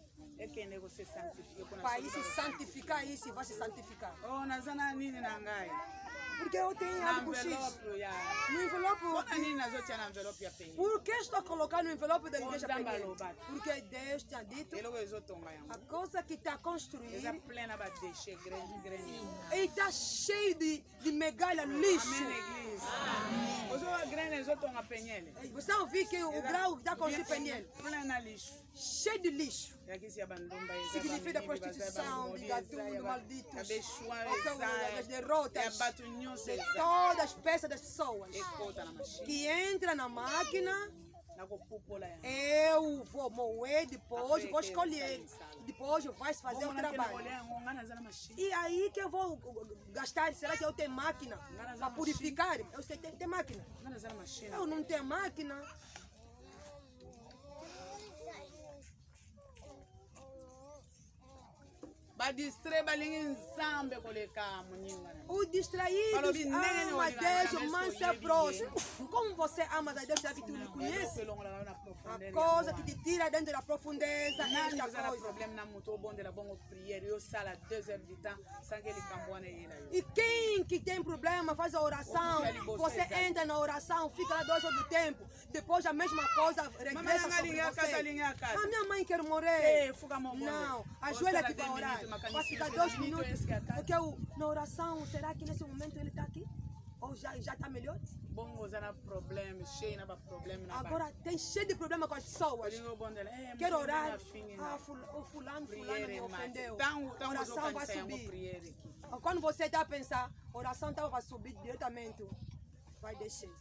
Para se santificar, isso vai se santificar. Porque eu tenho algo X. No envelope. Por que estou colocando no envelope da igreja Penheiro? Porque Deus tinha dito a coisa que está construída e está cheio de megalha, lixo. Você ouviu que o grau está construído Penheiro? Cheio de lixo. Significa prostituição, de gatuno, malditos, as derrotas, de todas as peças das pessoas que entram na máquina Eu vou moer, depois vou escolher. Depois vai fazer o trabalho. E aí que eu vou gastar? Será que eu tenho máquina para purificar? Eu sei que tem máquina. Eu não tenho máquina. O distraído ama a Deus, mas é próximo. Como você ama a Deus, será que tu lhe conhece? A coisa que te tira dentro da profundeza é esta coisa. E quem que tem problema faz a oração, você entra na oração, fica lá 2 horas do tempo, depois a mesma coisa regressa sobre você. A minha mãe quer morrer. Não, ajoelha aqui para orar. Vai ficar 2 minutos. Porque na oração, será que nesse momento ele está aqui? Ou já está melhor? Agora tem cheio de problema com as pessoas. Quero orar. O fulano me ofendeu. A oração vai subir. Quando você está a pensar, a oração vai subir diretamente. Vai descer.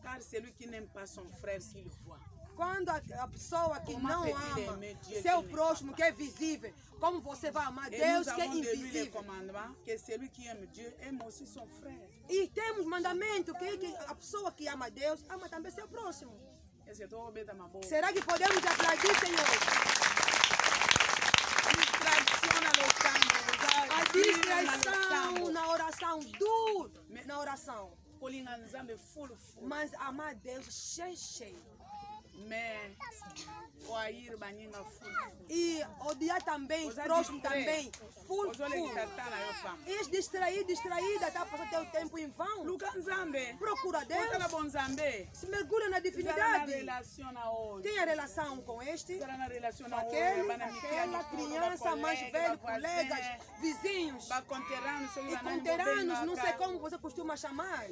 Car celui qui n'aime pas son frère s'il le voit. Quando a pessoa que não ama seu próximo, que é visível, como você vai amar Deus que é invisível? E temos mandamento que a pessoa que ama Deus ama também seu próximo. Será que podemos aplaudir, Senhor? A distração na oração, duro na oração. Mas amar Deus cheio. E odiar também, próximo também, full. E distraída, está passando teu tempo em vão. Procura Deus. Se mergulha na divindade. Tem a relação com este, com aquele, aquela criança mais velha, colegas, vizinhos. E conterrâneos, não sei como você costuma chamar.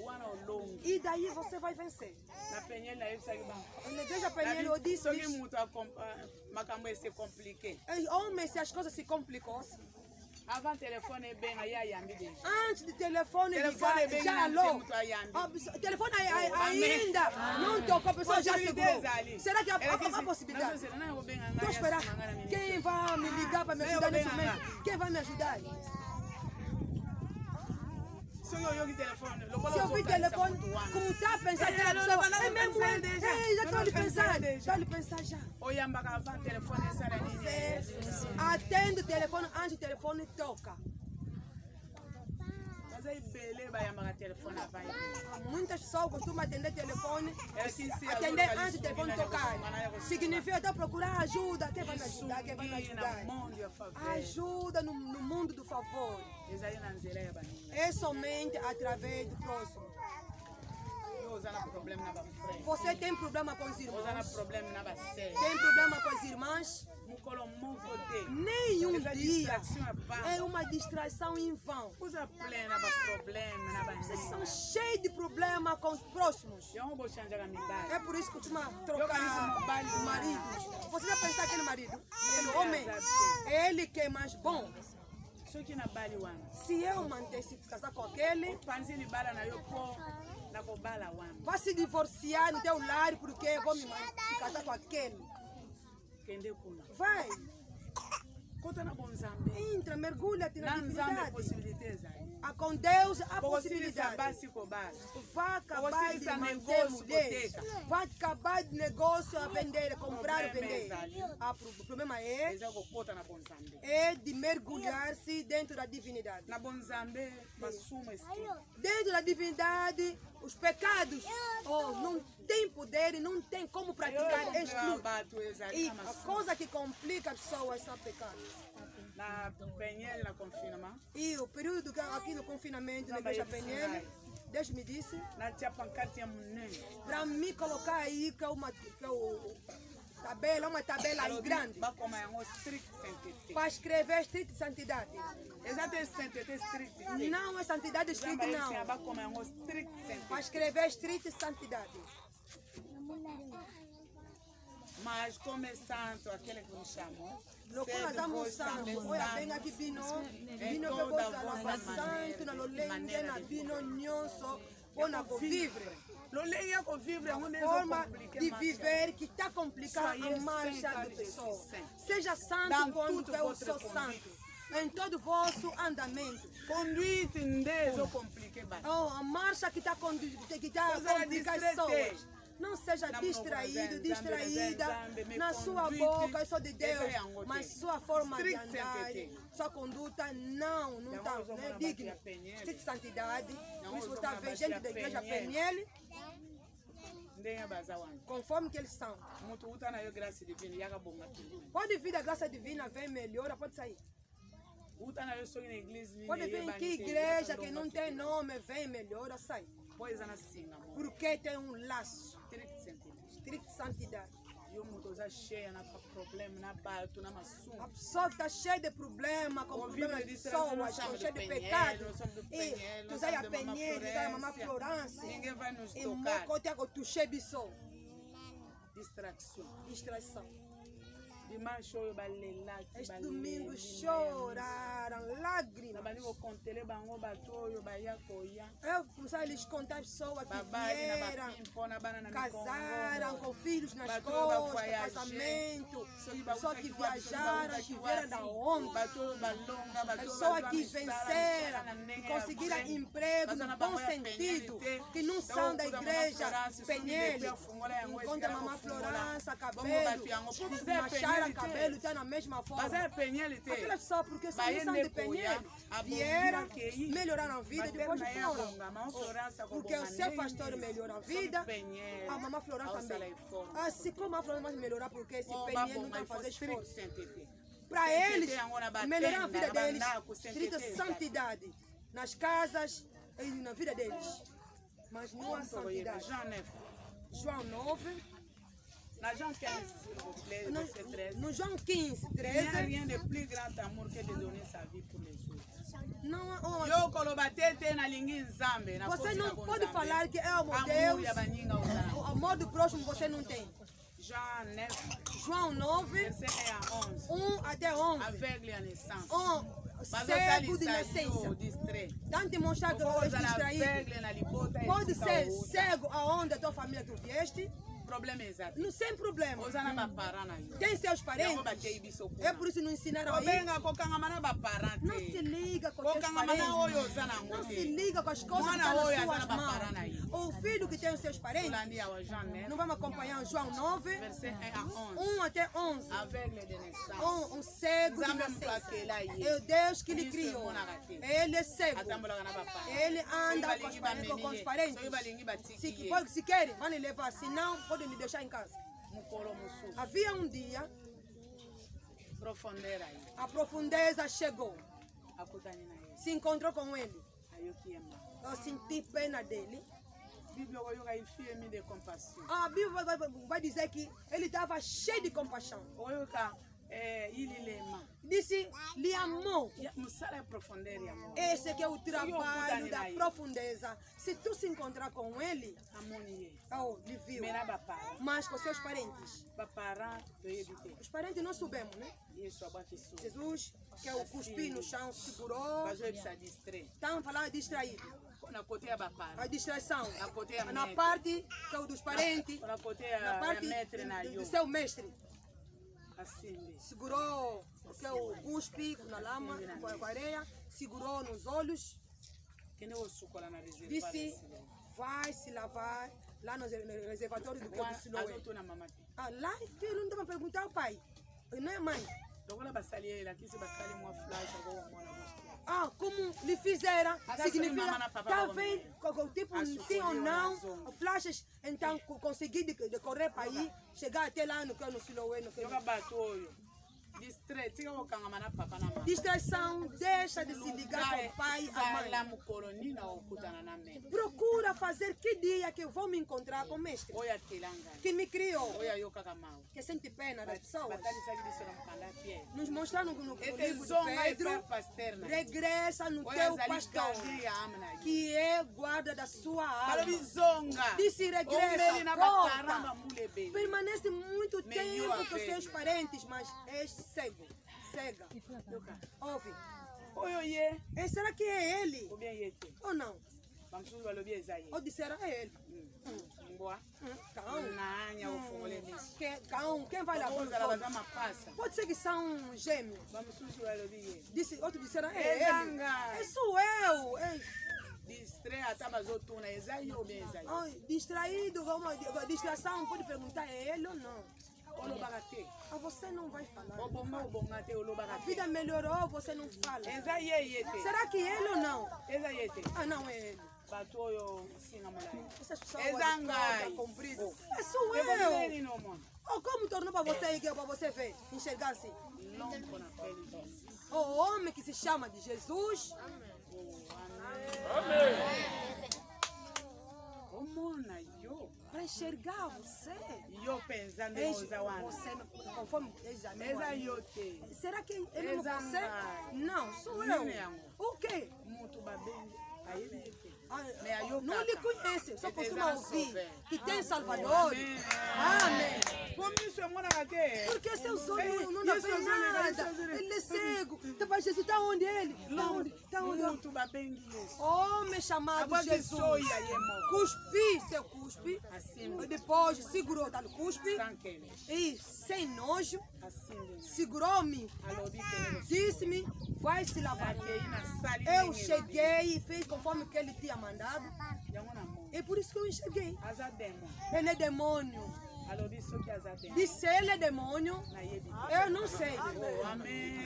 E daí você vai vencer. Na igreja Penhel, eu disse homem, se as coisas se complicam. Antes de telefone ligar, já alô. O telefone ainda não tocou, a pessoa já segurou. Será que há possibilidade? Estou esperando. Quem vai me ligar para me ajudar nesse momento? Quem vai me ajudar? Se eu ouvir telefone, como está a pensar que a pessoa é mesmo, já estou a lhe pensar já. Você atende o telefone antes do telefone toca. Muitas pessoas costumam atender telefone, atender antes do telefone tocar. Significa então procurar ajuda. Quem vai me ajudar? Quem vai me ajudar? Ajuda no mundo do favor. É somente através do próximo. Você tem problema com os irmãos? Tem problema com as irmãs? Nenhum dia é uma distração em vão. Vocês são cheios de problemas com os próximos. É por isso que costuma trocar maridos. Você já pensar aquele marido? Aquele homem? Ele que é mais bom. Se eu manter se casar com aquele, vai se divorciar no teu lar porque eu vou me casar com aquele. Vai. Entra, mergulha-te na divindade. Com Deus há possibilidade. Vai acabar de manter mulheres. Vai acabar de negócio a vender, comprar e vender. O problema é de mergulhar-se dentro da divindade. Dentro da divindade, os pecados não tem poder e não tem como praticar excluir. E a coisa que complica as pessoas são pecados. E o período aqui no confinamento na igreja Penhel, Deus me disse para me colocar aí que é uma tabela aí grande para escrever estrito de santidade. Não é santidade estrita, não. Para escrever estrito de santidade. Mas como é santo aquele que me chamou, lokola za mosango oyo abengaki bino bino mpe bozala basantu na lolenge na bino nyonso mpona kovivre forma de viver que está complicada a marcha de pessoa. Seja santo quando eu sou santo. Em todo vosso andamento. Conduite ndezo compliqué ba. Oh, a marcha que está complicando as pessoas. Não seja distraído, distraída na sua boca, eu sou de Deus, mas sua forma de andar, sua conduta não está digna de santidade. Por isso você está vendo gente da igreja PNL, conforme que eles são. Pode vir a graça divina, vem melhora, pode sair. Pode vir em que igreja que não tem nome, vem melhora, sai. Porque tem um laço. Estricta santidade. A pessoa está cheia de problemas, com problemas de pessoas, cheia de pecado. E tu sai a penhel, tu sai a mamãe Florence. Ninguém vai nos e tocar. Distração. Este domingo choraram lágrimas. Eu comecei a lhes contar pessoas que vieram, casaram com filhos nas costas, casamento, pessoas que viajaram, que vieram da onde, pessoas que venceram, que conseguiram emprego no bom sentido, que não são da igreja PNL, encontra a mamãe Florence, cabelo, macharam cabelo, está na mesma forma. Aquela pessoa, porque são de PNL, vieram, melhoraram a vida, depois foram. Porque o seu pastor melhorou a vida, a mamãe Florence também. Assim como a Florence vai melhorar, porque esse PNL não está fazendo esforço. Para eles, melhorar a vida deles, estrita santidade, nas casas e na vida deles. Mas não há santidade. João 9. No João 15, 13. Il n'y a rien de plus grand amour que de donner sa vie pour les autres. Não, Você não pode falar que é o amor de Deus. O amor do próximo você não tem. João 9, verset 1 até 11. Aveugle à naissance. Cego de nascença. Tanto mostrar que você é distraído. Pode ser cego aonde a tua família tu vieste. Não sem problema. Tem seus parentes. É por isso que não ensinaram aí. Não se liga com os parentes. Não se liga com as coisas que estão nas suas mãos. O filho que tem os seus parentes. Não vamos acompanhar o João 9, 1 até 11. Um cego de nascença. É o Deus que lhe criou. Ele é cego. Ele anda com os parentes. Se querem, vão lhe levar. Se não, podem lhe deixar em casa. Havia um dia, a profundeza chegou. Se encontrou com ele. Eu senti pena dele. A Bíblia vai dizer que ele estava cheio de compaixão. Disse, lhe amou. Esse que é o trabalho da profundeza. Se tu se encontrar com ele, lhe viu. Mas com seus parentes. Os parentes não soubemos, né? Jesus, que é o cuspir no chão, segurou. Estão falando distraído. A distração. Na parte que é o dos parentes. Na parte do seu mestre. Segurou porque o cuspe na lama, com a areia, segurou nos olhos. Disse, vai se lavar lá no reservatório do Campo Siloé. Lá, filho, não estava perguntando ao pai, não é mãe. Como lhe fizeram, significa, está vendo, tipo, sim ou não, flashes, então consegui decorrer para ir, chegar até lá no Siloé. Distração, deixa de se ligar com o pai e a mãe. Procura fazer que dia que eu vou me encontrar com o mestre que me criou, que sente pena das pessoas. Nos mostraram no livro de Pedro, regressa no teu pastor, que é guarda da sua alma. Disse regressa, volta. Permanece muito tempo com seus parentes, mas és cego, cega. Ouve. Será que é ele? Ou não? Ou disseram é ele? Quem vai lá? Pode ser que são gêmeos. Outros disseram é ele. Sou eu. Distraído, distração, pode perguntar é ele ou não? Você não vai falar. A vida melhorou, você não fala. Será que é ele ou não? Não é ele. Essas pessoas compridas. Sou eu. Como tornou para você igual para você ver, enxergar assim? O homem que se chama de Jesus. Amém. Para enxergar você. Você, conforme será que ele é você? Não, sou eu. O quê? Não lhe conhece, só costuma ouvir que tem Salvador. Amém. Porque seus olhos não vêem nada. Ele é cego. Jesus está onde ele? Está onde? Homem chamado Jesus. Cuspi, seu cuspe. Depois segurou tal cuspe. E sem nojo, segurou-me. Disse-me, vai se lavar. Eu cheguei e fiz conforme que ele tinha mandado. É por isso que eu enxerguei. Ele é demônio. Disse ele é demônio. Eu não sei. Amém.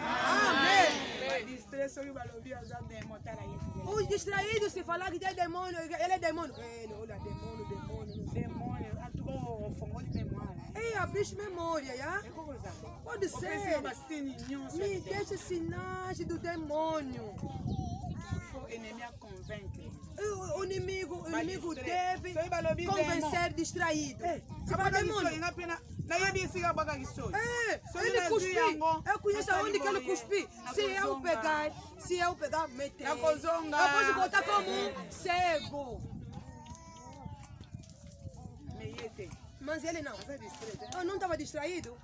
Os distraídos se falar que é demônio, ele é demônio. Ele, olha, demônio. Ei, abriu memória, já? Pode ser. Me deixa sinais do demônio. O inimigo deve convencer distraído. Se fala demônio. Ele cuspiu. Eu conheço aonde que ele cuspiu. Se eu pegar, meter. Eu posso botar como um cego. Mas ele não. Eu não estava distraído.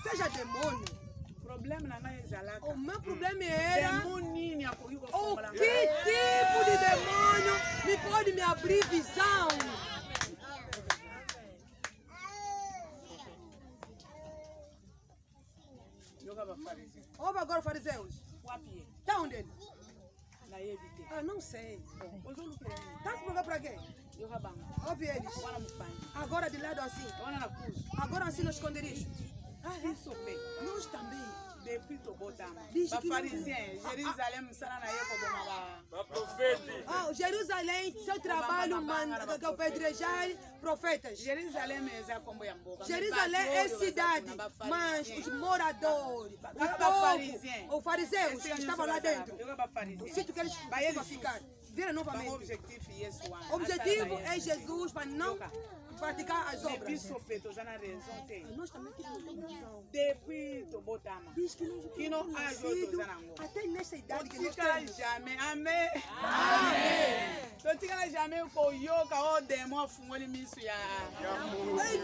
Seja demônio. O meu problema era o que tipo de demônio me pode me abrir visão. Ouve agora, fariseus. Está onde ele? Não sei. Tá com para quê? Ouve eles. Agora de lado assim. Agora assim no esconderijo. Nós também. Jerusalém, seu trabalho manda que eu pedrejar profetas. Jerusalém é cidade, mas os moradores, o povo, os fariseus que estavam lá dentro, o sítio que eles vão ficar, viram novamente. O objetivo é Jesus para não praticar as obras. Nós também temos razão. Diz que não há até nessa idade que nós temos. Amém.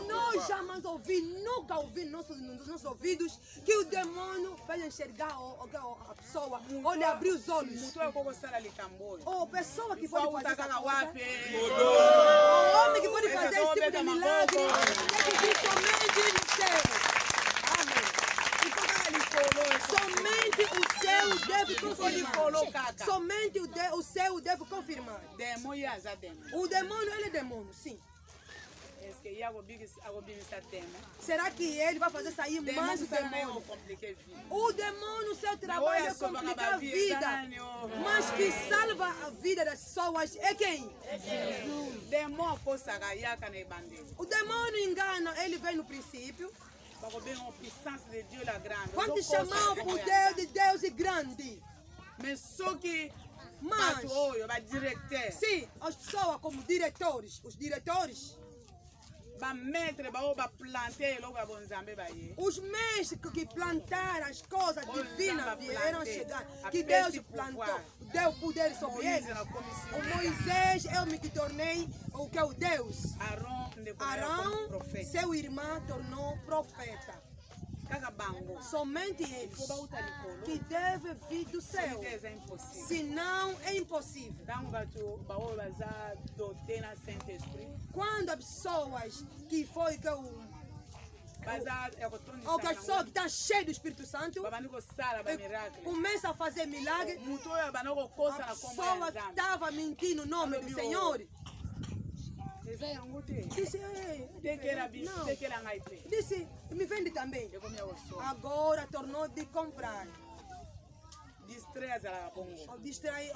Nós jamais nunca ouvi nos nossos ouvidos que o demônio fez enxergar a pessoa ou lhe abrir os olhos. Ou pessoa que pode fazer essa coisa. O homem que pode fazer esse tipo de milagre tem que vir somente no céu. Somente o céu deve confirmar. Somente o céu deve confirmar. O demônio, ele é demônio, sim. Será que ele vai fazer sair mais o demônio? O demônio, seu trabalho é complicar a vida. Mas que salva a vida das pessoas é quem? Jesus. O demônio engana, ele vem no princípio. Quando chamar o poder de Deus é grande. Mas, bato oyo badirecteur sim, as pessoas como diretores, os diretores, bametre bao baplante eloko ya bonzambe baye os mestres que plantaram as coisas Bonzamba divinas vieram plante. chegar, A que peste Deus plantou, pouvoir. deu poder sobre Moïse eles. na comissão O Moisés, eu me tornei o que é o Deus. Arão como Arão, profeta seu irmão, tornou profeta. kaka bango Somente eles fo bauta likolo que devem vir do céu. solidez é impossível Senão é impossível. ntango bato baoyo baza doté na Saint-Esprit Quando as pessoas que foi que o baza ya ou que as kotondisa pessoas que estão cheias do Espírito Santo babandi kosala bamiracle começa a fazer milagre, mutu oyo abanda kokosa a na kombo ya pessoa que nzambe estava mentindo o nome do Senhor eza yango te disse, ei, tekela biso não, tekela ngai te disse, me vende também. ekomi ya kosoa Agora tornou de comprar. distrait azalaka bongo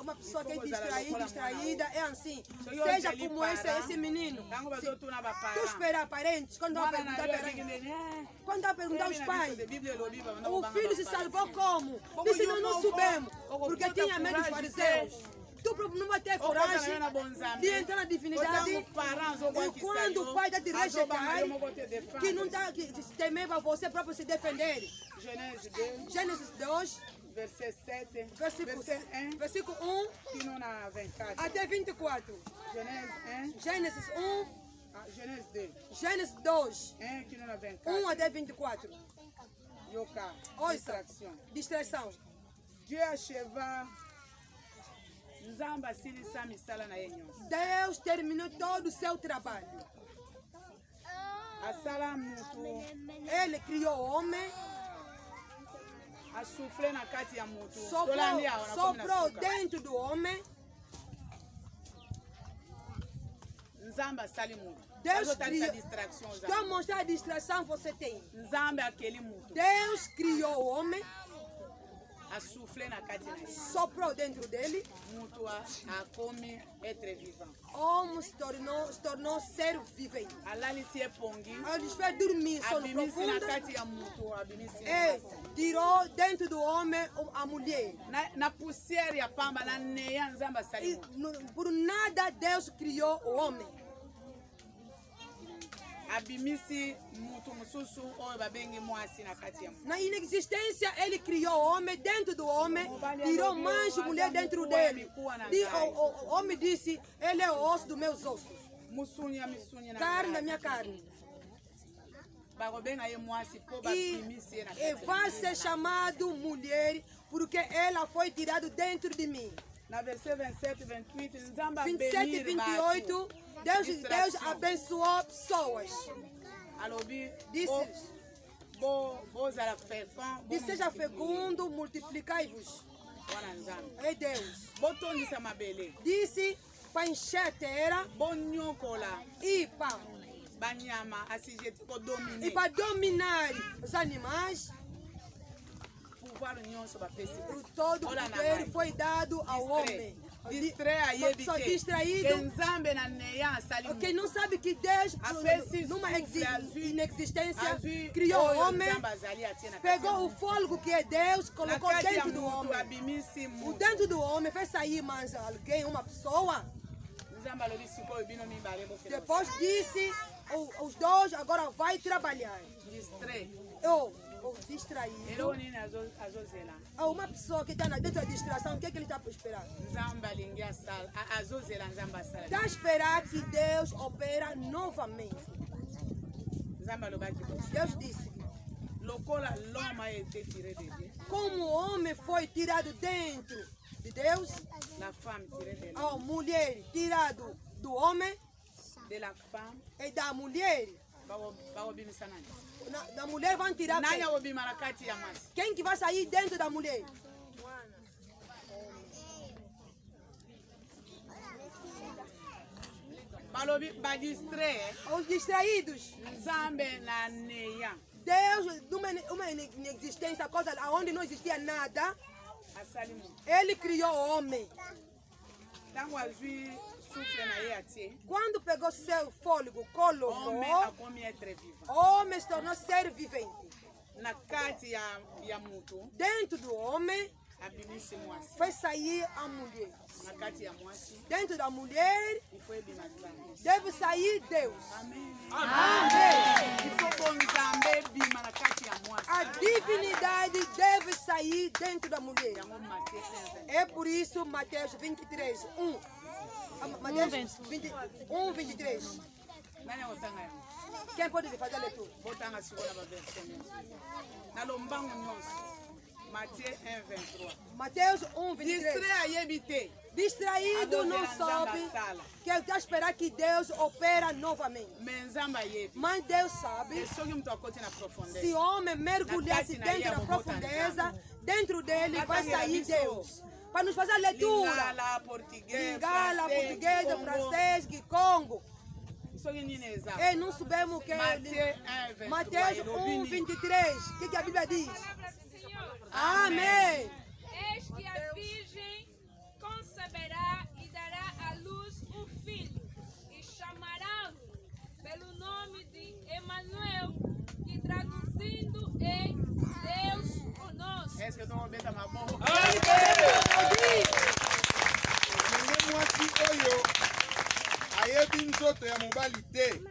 Uma pessoa que é Vamos usar a distraída é assim. eu Seja ali como para, esse menino. ntango Se bazotuna tu bapara esperar parentes, quando vai mwana na perguntar yo parentes, abiki quando vai perguntar aos pais, biblia elobi babanda o kobanga filho se bapara. salvou como? Como Disse, eu nós não não soubemos, vou, porque bota tinha medo dos coragem de fariseus. Tu próprio não vai ter coragem Okota na bonzambe. de entrar na divinidade. Otango parents E obwakisa quando yo, o pai está te azobanga rejeitar, yo moko te défendre. que não está que temeva você próprio se defender. Genèse 2 Gênesis 2, verset 7 versículo, verset 1 versículo 1 kino na 24 até 24. Genèse 1 Gênesis 1, Genèse 2 Gênesis 2, 1 kino na 24 1 até 24. yoka Ouça, distraction distração. Dieu acheva nzambe asilisa misala na ye nyonso Deus terminou todo o seu trabalho. asala mutu Ele criou o homem, asufle na kati ya mutu soprou, tolandi awa nakomi na soprou suka dentro do homem. nzambe asali mutu Deus azotalisa criou. distraction Estou za a mostrar a distração que você tem. nzambe akeli mutu Deus criou o homem, asufle na kati na ye soprou dentro dele. mutu akomi être vivant O homem se tornou ser vivente. alalisi epongi Ele fez dormir sono abimisi na profundo kati ya mutu abimisi e tirou dentro do homem a mulher. na poussière ya pamba na neya nzambe asali E mutu por nada Deus criou o homem. abimisi mutu mosusu oyo babengi mwasi na kati ya mutu Na inexistência, ele criou o homem dentro do homem, tirou mancho mulher dentro dele. O homem disse: ele é o osso dos meus ossos, musunyi ya misunyi na carne da ngai. minha carne. bakobenga ye mwasi mpo E babimisi ye na kati vai ya ser mutu. chamado mulher, porque ela foi tirada dentro de mim. Na verset 27 28 nzambe 27 e abenir 28, bato. Deus Distraction. abençoou pessoas. alobi Disse, bozala fécond disse: seja fecundo, multiplicai-vos. wana nzambe É Deus. botondisa mabele Disse para encher a terra bonyokola e para banyama asijeti e kodomine para dominar os animais. pouvoir nyonso bapesi O todo Olha na poder mãe. foi dado ao homem. distrait ayebi Só te distraído. ke nzambe na neya asali Quem mutu não sabe que Deus, apesi numa souffle azwi inexistência, azwi criou o oyo homem, nzambe azali atie na kati ya pegou o fôlego que é Deus, na colocou kati ya dentro do mutu homem. abimisi O mutu dentro do homem fez sair mais alguém, uma pessoa. nzambe alobi sikoyo bino mibale bokende Depois disse, os dois agora vai trabalhar. distrait Ou distraído. eloko nini azozela Uma pessoa que está dentro da distração, o que, é que ele está para esperar? nzambe alingi asala azozela nzambe asala Está a esperar que Deus opera novamente. nzambe alobaki bosi Deus disse, lokola l'homme a été tiré de Dieu como o homem foi tirado dentro de Deus, la femme tirée de l'homme a mulher tirado do homem de la femme e da mulher. bakobimisa nani Da mulher vão tirar nani quem? akobima na kati ya mwasi Quem que vai sair dentro da mulher? balobi badistrait Os distraídos. nzambe na neya Deus, uma inexistência, coisa onde não existia nada, asali mutu ele criou o homem. ntango azwi souffle na ye atie Quando pegou seu fôlego, homme colocou, akomi être vivant o homem se tornou ser vivente. na kati ya mutu Dentro do homem abimisi mwasi fez sair a mulher. na kati ya mwasi Dentro da mulher ifo ebima nzambe. deve sair Deus. Amen. Amém. Ifo bo nzambe ebima na kati ya mwasi. A divinidade deve sair dentro da mulher. Yango Mateus 1:20. É por isso Mateus 23, 1. Mateus 21, 23. Nani akotanga yango? Quem pode fazer a leitura? Botanga sikoyo na baverse nyonso. Na lombango nyonso. Mateus 1:23. Mateus 1, 23. Distrait ayebi te. Distraído não sabe que está esperar que Deus opera novamente. Me nzambe ayebi. Mas Deus sabe, E soki moto akoti na profondeur. se o homem mergulhasse dentro da profundeza, dentro dele vai sair Deus. Para nos fazer a leitura. Lingala, português, Lingala, francês, português, Congo. francês, Kikongo. Soki nini eza? E não sabemos que Mateus 1, 23. O que a Bíblia diz? Amém. Eis que a virgem conceberá e dará à luz um filho, e chamará-lo pelo nome de Emanuel, que traduzindo é Deus conosco. Est-ce que tu as beta ma boca? Ndenge mwasi oyo ayebi nzoto ya mobali te,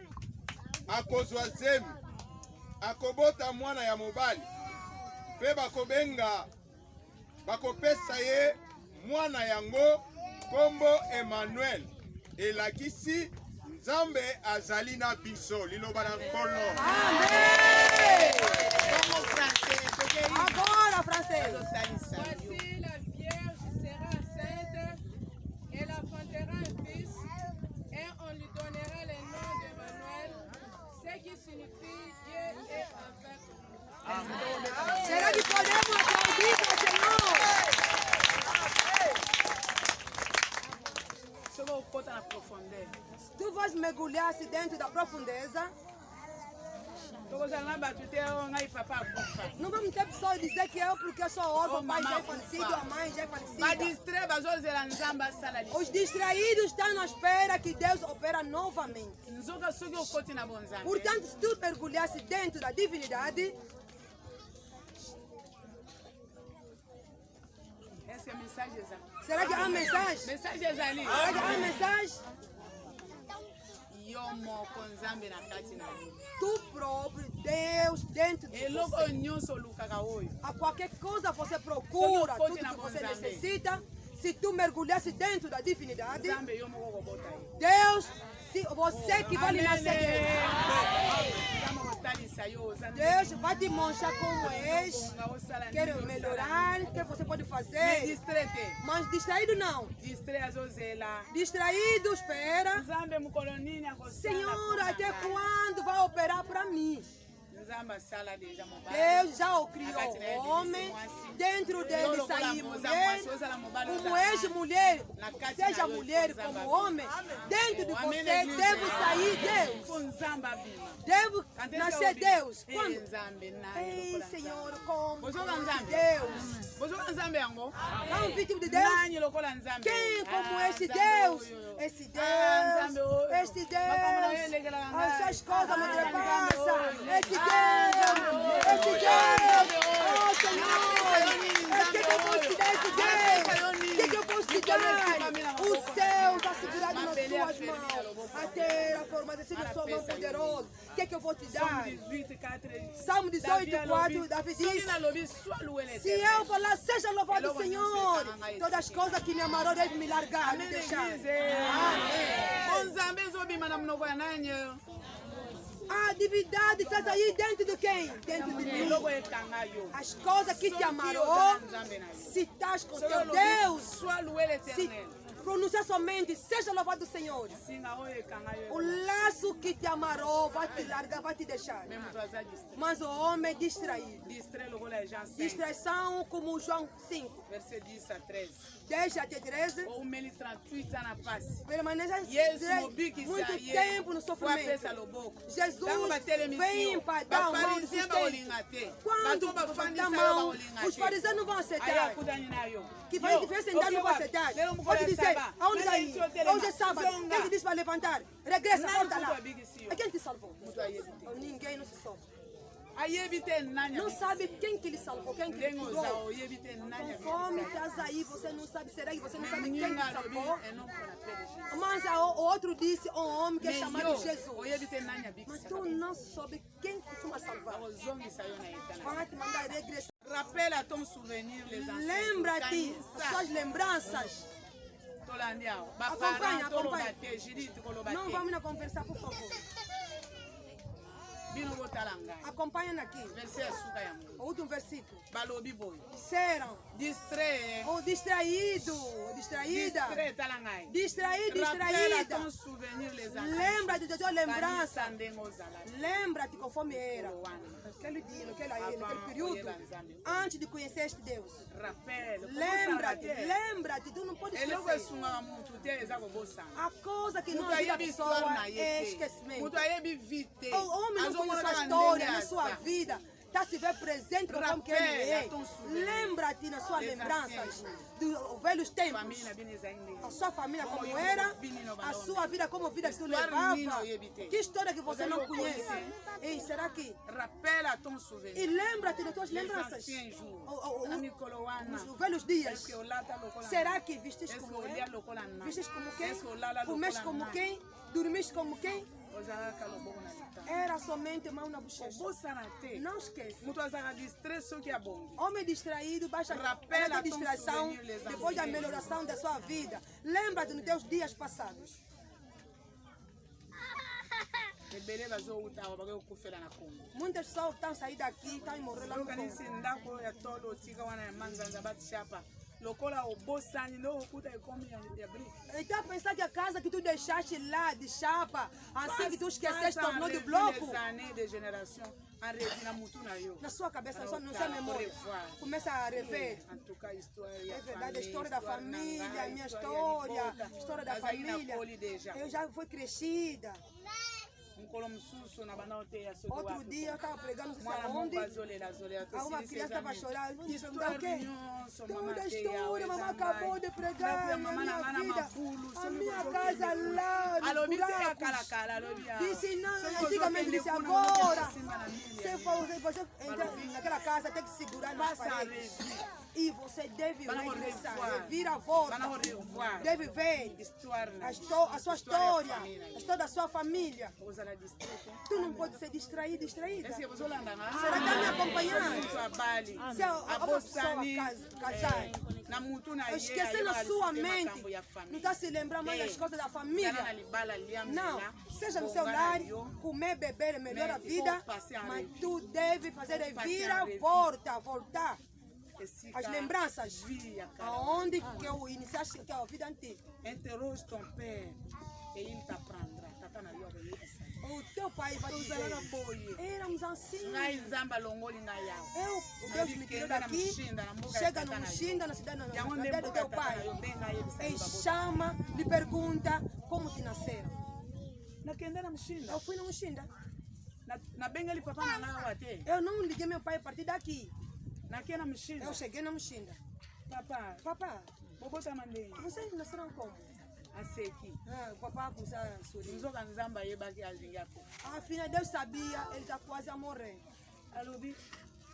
akozwa zemi, akobota mwana ya mobali, mpe bakopesa ye mwana yango kombo Emmanuel, elakisi Nzambe azali na biso. Liloba na nkolo. Amém. Vamos francês, porque Agora, francês. Voici la Vierge sera enceinte, elle enfantera un fils, et on lui donnera le nom d'Emmanuel, ce qui signifie Dieu est avec nous. Será que podemos aplaudir ao Senhor? soki okota na profondeur. Tu vais mergulhar-se dentro da profundeza. Tokozala na bato te oyo ngai papa akufa. Não vamos ter pessoas dizer que eu, porque eu sou órfão, Oh, o pai já é mamãe, falecido, ufa. a mãe já é falecida. Badistrait bazozela nzambe asala Os liso. distraídos estão na espera que Deus opera novamente. Nzoka soki okoti na bonzambe. Portanto, se tu mergulhasse dentro da divinidade, Est-ce que message eza? será que há mensagem? Message ezali. Será que há mensagem? Yo moko nzambe na kati na yo. Tu próprio, Deus dentro de Eloko você. oyo nyonso olukaka oyo. A qualquer coisa você procura, Só que tudo na que você bondade. necessita. Se tu mergulhasse dentro da divinidade, Nzambe yo moko kobota ye. Deus, você que vai lhe nascer dentro. Nzambe kotalisa yo oza Deus vai te mostrar como és, ntonga osala quer nini, melhorar, o que você pode Me fazer. distrait te. Mas distraído não. Distrait azozela. Distraído espera. Nzambe mokolo nini akosala Senhor, mpona até ngai? quando vai operar para mim? Nzambe asala deja mobali. Deus já o criou homem, dentro dele saiu mulher, como és mulher, seja mulher como homem, dentro de você deve sair Deus, Fo nzambe abima. deve nascer Deus. Ei, Quando? nzambe nani Ei, lokola Senhor, nzambe? como Bozoka esse nzambe. Deus? Bozoka nzambe yango. Não é um vítima de Deus? Nani lokola nzambe? Quem como Ah, esse nzambe Deus? oyo. Esse Ah, nzambe Deus, oyo. este Makambo na yo Deus, elekelaka as ngai. suas coisas me Ah, ultrapassam. nzambe oyo. Esse Deus, esse Deus, oh Senhor, o que eu posso te dar esse Deus? O que eu posso te dar? O céu está segurado nas suas mãos. A terra formadecida na sua mão poderosa. O que eu vou te dar? 18:4. Salmo 18:4, Davi Soki diz: nalobi soit loué se l'Éternel. eu falar, seja louvado o Senhor, todas as coisas que me amarou devem me largar, me Amen, deixar. église. Amém. O nzambe ezobima na monoko ya nani oyo? A divindade está aí dentro de quem? Dentro de mim. Eloko ekanga yo. As coisas que te Soki amarou, oza na nzambe na yo. se estás com Soki teu olobi Deus, soit loué se l'Éternel. pronunciar somente, seja louvado o Senhor. Singa oyo ekanga O yo. laço que te amarou vai te largar, vai te deixar. Me moto aza distrait. Mas o homem é distraído. Distrait lokola ya Jean 5, Distração como João 5, verset 10 à 13. 10 até 13. Oumeli 38 ans na pasi. Permanece Yesu mobikisa muito ye. tempo no Po sofrimento. apesa loboko. Jesus Ntango batelemisi vem yo, para dar uma mão de bafarisien sustento. baolinga te. Quando Bato vai bafandisa dar yo mão, baolinga os te. fariseus não vão Aí aceitar. akutani na yo. Que vai te ver sentar, não vão aceitar. Pode dizer, aonde aí? Hoje é sábado. Quem te disse para levantar? Regressa, Não, volta tudo lá. é big senhor. É quem te salvou? Mutu ayebi te. Ninguém não se salva. ayebi te nani Não sabe quem que ele salvou, quem que ele ndenge curou. oza oyebi te nani Conforme estás aí, você não sabe, será que você não sabe quem que ninga salvou? alobi eno mpona pe de Jésus. Mas o outro disse, um homem que é Mais chamado yo Jesus. oyebi te nani Mas abikisaka tu não soube quem costuma salvar. akozongisa yo na etana. Vai te mandar regressar. Rappelle à ton souvenir les anciens. Lembra-te Kanisa. das suas lembranças. Tolandi awa. Acompanha, Baparent toloba acompanha. te, Judith koloba Não te. vamos na conversar, por favor. Bino botala ngai. Acompanha aqui. Verset ya suka yango. O último versículo. Balobi boye. Disseram, Distrait. ou distraído, distraída. Distrait tala ngai. Distraído, Rappelle à distraída. ton souvenir les anciens. Lembra-te da tua lembrança. Kanisa ndenge ozala. Lembra-te conforme era. Wana. Naquele dia, naquele período, antes de conhecer este Deus. Rappelle. Lembra-te, lembra-te, tu não podes eloko esquecer. esungaka mutu te eza kobosana. A coisa que não Mutu ajuda a ayebi histoire pessoa na é ye te. esquecimento. Mutu ayebi vi te. O homem não conhece sua história, na sua vida. Está se ver presente conforme que ele é. Lembra-te nas suas lembranças dos velhos tempos. Família bino ezali ndenge. A sua família como era, a sua vida como vida que tu levava. Que história que você não conhece? Ei, será que... Rappelle à ton souvenir. E lembra-te das tuas Les lembranças. anciens jours. Na mikolo wana. Os velhos dias. Est-ce que olata lokola Será que vistes Est-ce que como olia é? lokola na? Vistes como quem? Est-ce que olala Comeste lokola como na? quem? Dormiste como quem? Ozalaka loboko na litanga. Era somente mão na bochecha. Obosana te. Não esquece. Mutu azalaka distrait soki abongi. Homem distraído, baixa Rappelle a à ton distração souvenir les depois da anciens melhoração da sua vida. Lembra-te dos teus dias passados. ebele bazowuta awa bakokufela na Congo. Muitas pessoas estão saindo daqui, estão morrendo lá no okanisi Congo. ndako ya tolo otika wana ya manzanza batishapa lokola obosani nde okuta ekomi ya brique. Então pensar que a casa que tu deixaste lá de chapa, assim que tu esqueceste, tornou de bloco. les années de génération en revi na mutu na yo. Na sua cabeça, Alors, só não sei memória. revoir. Começa a rever. En tout cas, histoire É verdade, a história da família, a minha história, a história da família. Eu já fui crescida. mukolo mususu na bana oteya soki Outro wapi. dia eu estava pregando, não sei Mwana aonde. moko azolela Uma criança estava chorando. Eu disse, histoire o quê? nyonso Toda a mama história, mamãe acabou de pregar, a minha vida, a minha casa lá, no alobi te ya buraco. kalakala alobi ya Disse não, Soki antigamente ozokende disse kuna agora. osimba na milha. Você entra naquela casa, tem que segurar nas Passa a paredes. revi. E você deve Bana regressar, revoir. vir a volta. Bana revoir. Deve ver Histoire na a sua história, família. a história da sua família. ozala district. Tu não pode ser distraída. Est-ce que bozolanda nga? Será que está me acompanhando? Mutu abali Se a pessoa abosani casar, na mutu na ye esquecer na ayeba sua lisuke mente, makambo ya não famille. está se lembrando mais das coisas da Zala na família. libala liam Não, zela, seja no seu bonga lar, na yo. comer, beber, melhor a Mais il vida, faut passer en mas revue. tu deve fazer Passer vir en a revue. voltar. Esika As lembranças, vi ya kala. aonde que eu iniciaste que é a vida antiga. Interroge ton père et il t'apprendra. Tata na yo akoyebisa. O teu pai vai Tozala na dizer, boye. éramos assim. Ngai nzambe alongoli ngai yawe. O Deus me tirou daqui, chega no Muxinda, na cidade na Yango nde cidade do mboka teu tata pai. na yo mbe ngai yebisa E yo babota. chama, lhe pergunta como te nasceram. Nakende na Mushinda. Eu fui no Muxinda. Nabengeli papa na ngai awa te. Eu não liguei meu pai a partir daqui. Nake na Mushinda. Eu cheguei no Muxinda. Papa, Papá, bobotama ndenge. vocês nasceram como? Aseki. O papá começou a sorrir. Nzoka nzambe ayebaki alingi ako. Afinal, Deus sabia, ele está quase a morrer. Alobi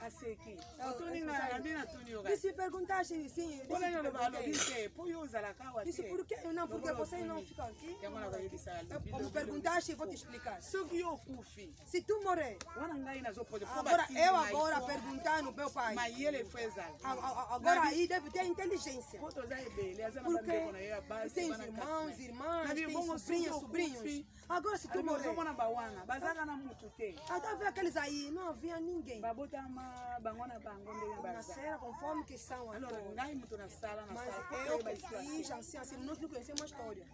aseki. Eu- Otuni eu- na nabi na tuni yoga. E se perguntasse, sim, Pona yo loba alobi disse, te, po yo ozalaka awa te. disse por quê? Não, porque vocês não ficam aqui. Yango na koyebisa alobi. Como perguntaste, eu vou te explicar. Soki yo okufi, Se tu morrer, wana ngai nazopose po agora batindi eu ngai agora fo, perguntar no meu pai. mayele fo ezala. Agora aí deve ter inteligência. Po toza ebele, aza na Porque bandeko na yo ya basi, tem bana irmãos, kasi. irmãs, Nabi tem bongo sobrinhas, soki sobrinhos. okufi, Agora se tu alobi morrer, ozomona bawana, bazaka na mutu te. até ver aqueles aí, não havia ninguém. Babotama bango na bango ndenge baza. Nasceram conforme que são Alors agora. ngai mutu nasala Mas nasala po eu toyeba isi fiz assim, nós não conhecemos a história.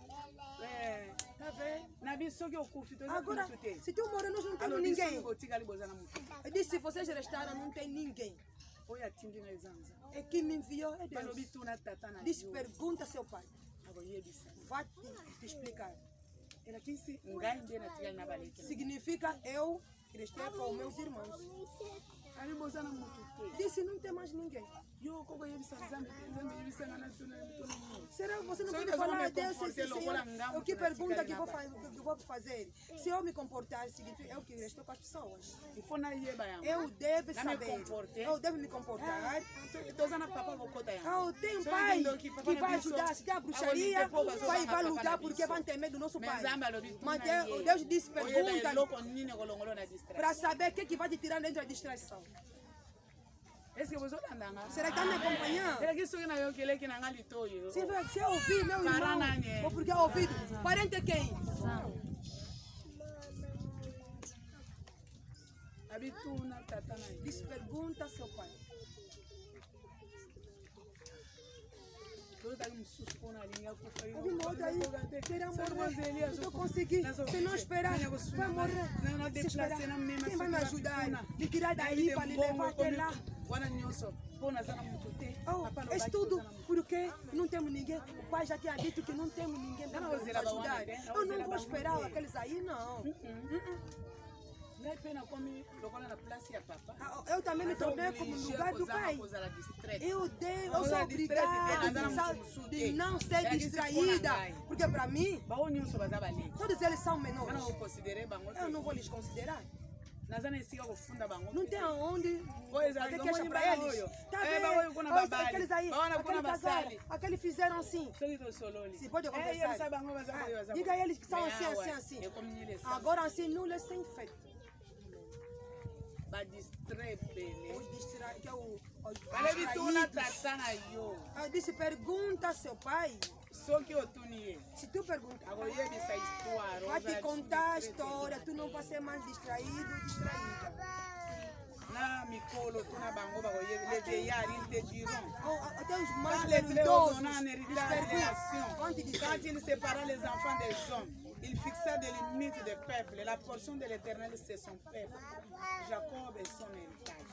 Tá vendo? nabi soki okufi toza Agora, mutu te. se tu morrer, nós não temos alobi soki ninguém. botikali boza na mutu Eu disse, se vocês restaram, não tem ninguém. oyo atindi ngai eza nzambe É quem me enviou é balobi Deus. tuna tata na Disse, yo pergunta seu pai. akoyebisa Vai te explicar. elakisi ngai nde natikali na baleki Significa eu restei com meus irmãos. ali boza na mutu te Disse, não tem mais ninguém. Será que você não pode falar a Deus o que pergunta que eu vou fazer? Se eu me comportar, significa eu que estou com as pessoas. Eu devo saber. Eu devo me comportar. Eu tenho um pai que vai ajudar. Se tem a bruxaria, o pai vai lutar porque vai ter medo do nosso pai. Mas Deus disse, pergunta para saber o que vai te tirar dentro da distração. Será que está me acompanhando? Se eu ouvir meu irmão, ou porque eu ouvi, parente quem? Diz, pergunta ao seu pai. Ouvi morrer aí, queria morrer, eu consegui, se não esperar, vai morrer. Se esperar, quem vai me ajudar? Me tirar daí para me levar até lá. Oh, é tudo porque não temos ninguém. O pai já tinha dito que não temos ninguém para nos ajudar. Eu não vou esperar aqueles aí, não. Eu também me tornei como no lugar do pai. Eu sou obrigada de não ser distraída. Porque para mim, todos eles são menores. Eu não vou lhes considerar. Não tem aonde fazer queixa para eles. Tá vendo? Aqueles aí, aquele casal, aqueles fizeram assim. Se pode conversar. Diga a eles que são assim. Agora assim, não lhes sem feito. Eu disse, pergunta a seu pai. Se tu perguntar, vai te contar a história, tu não vai ser mais distraída. Até os mais idosos, quand il sépara les enfants des hommes, il fixa des limites des peuples. La portion de l'Éternel, c'est son peuple. Jacob est son héritage.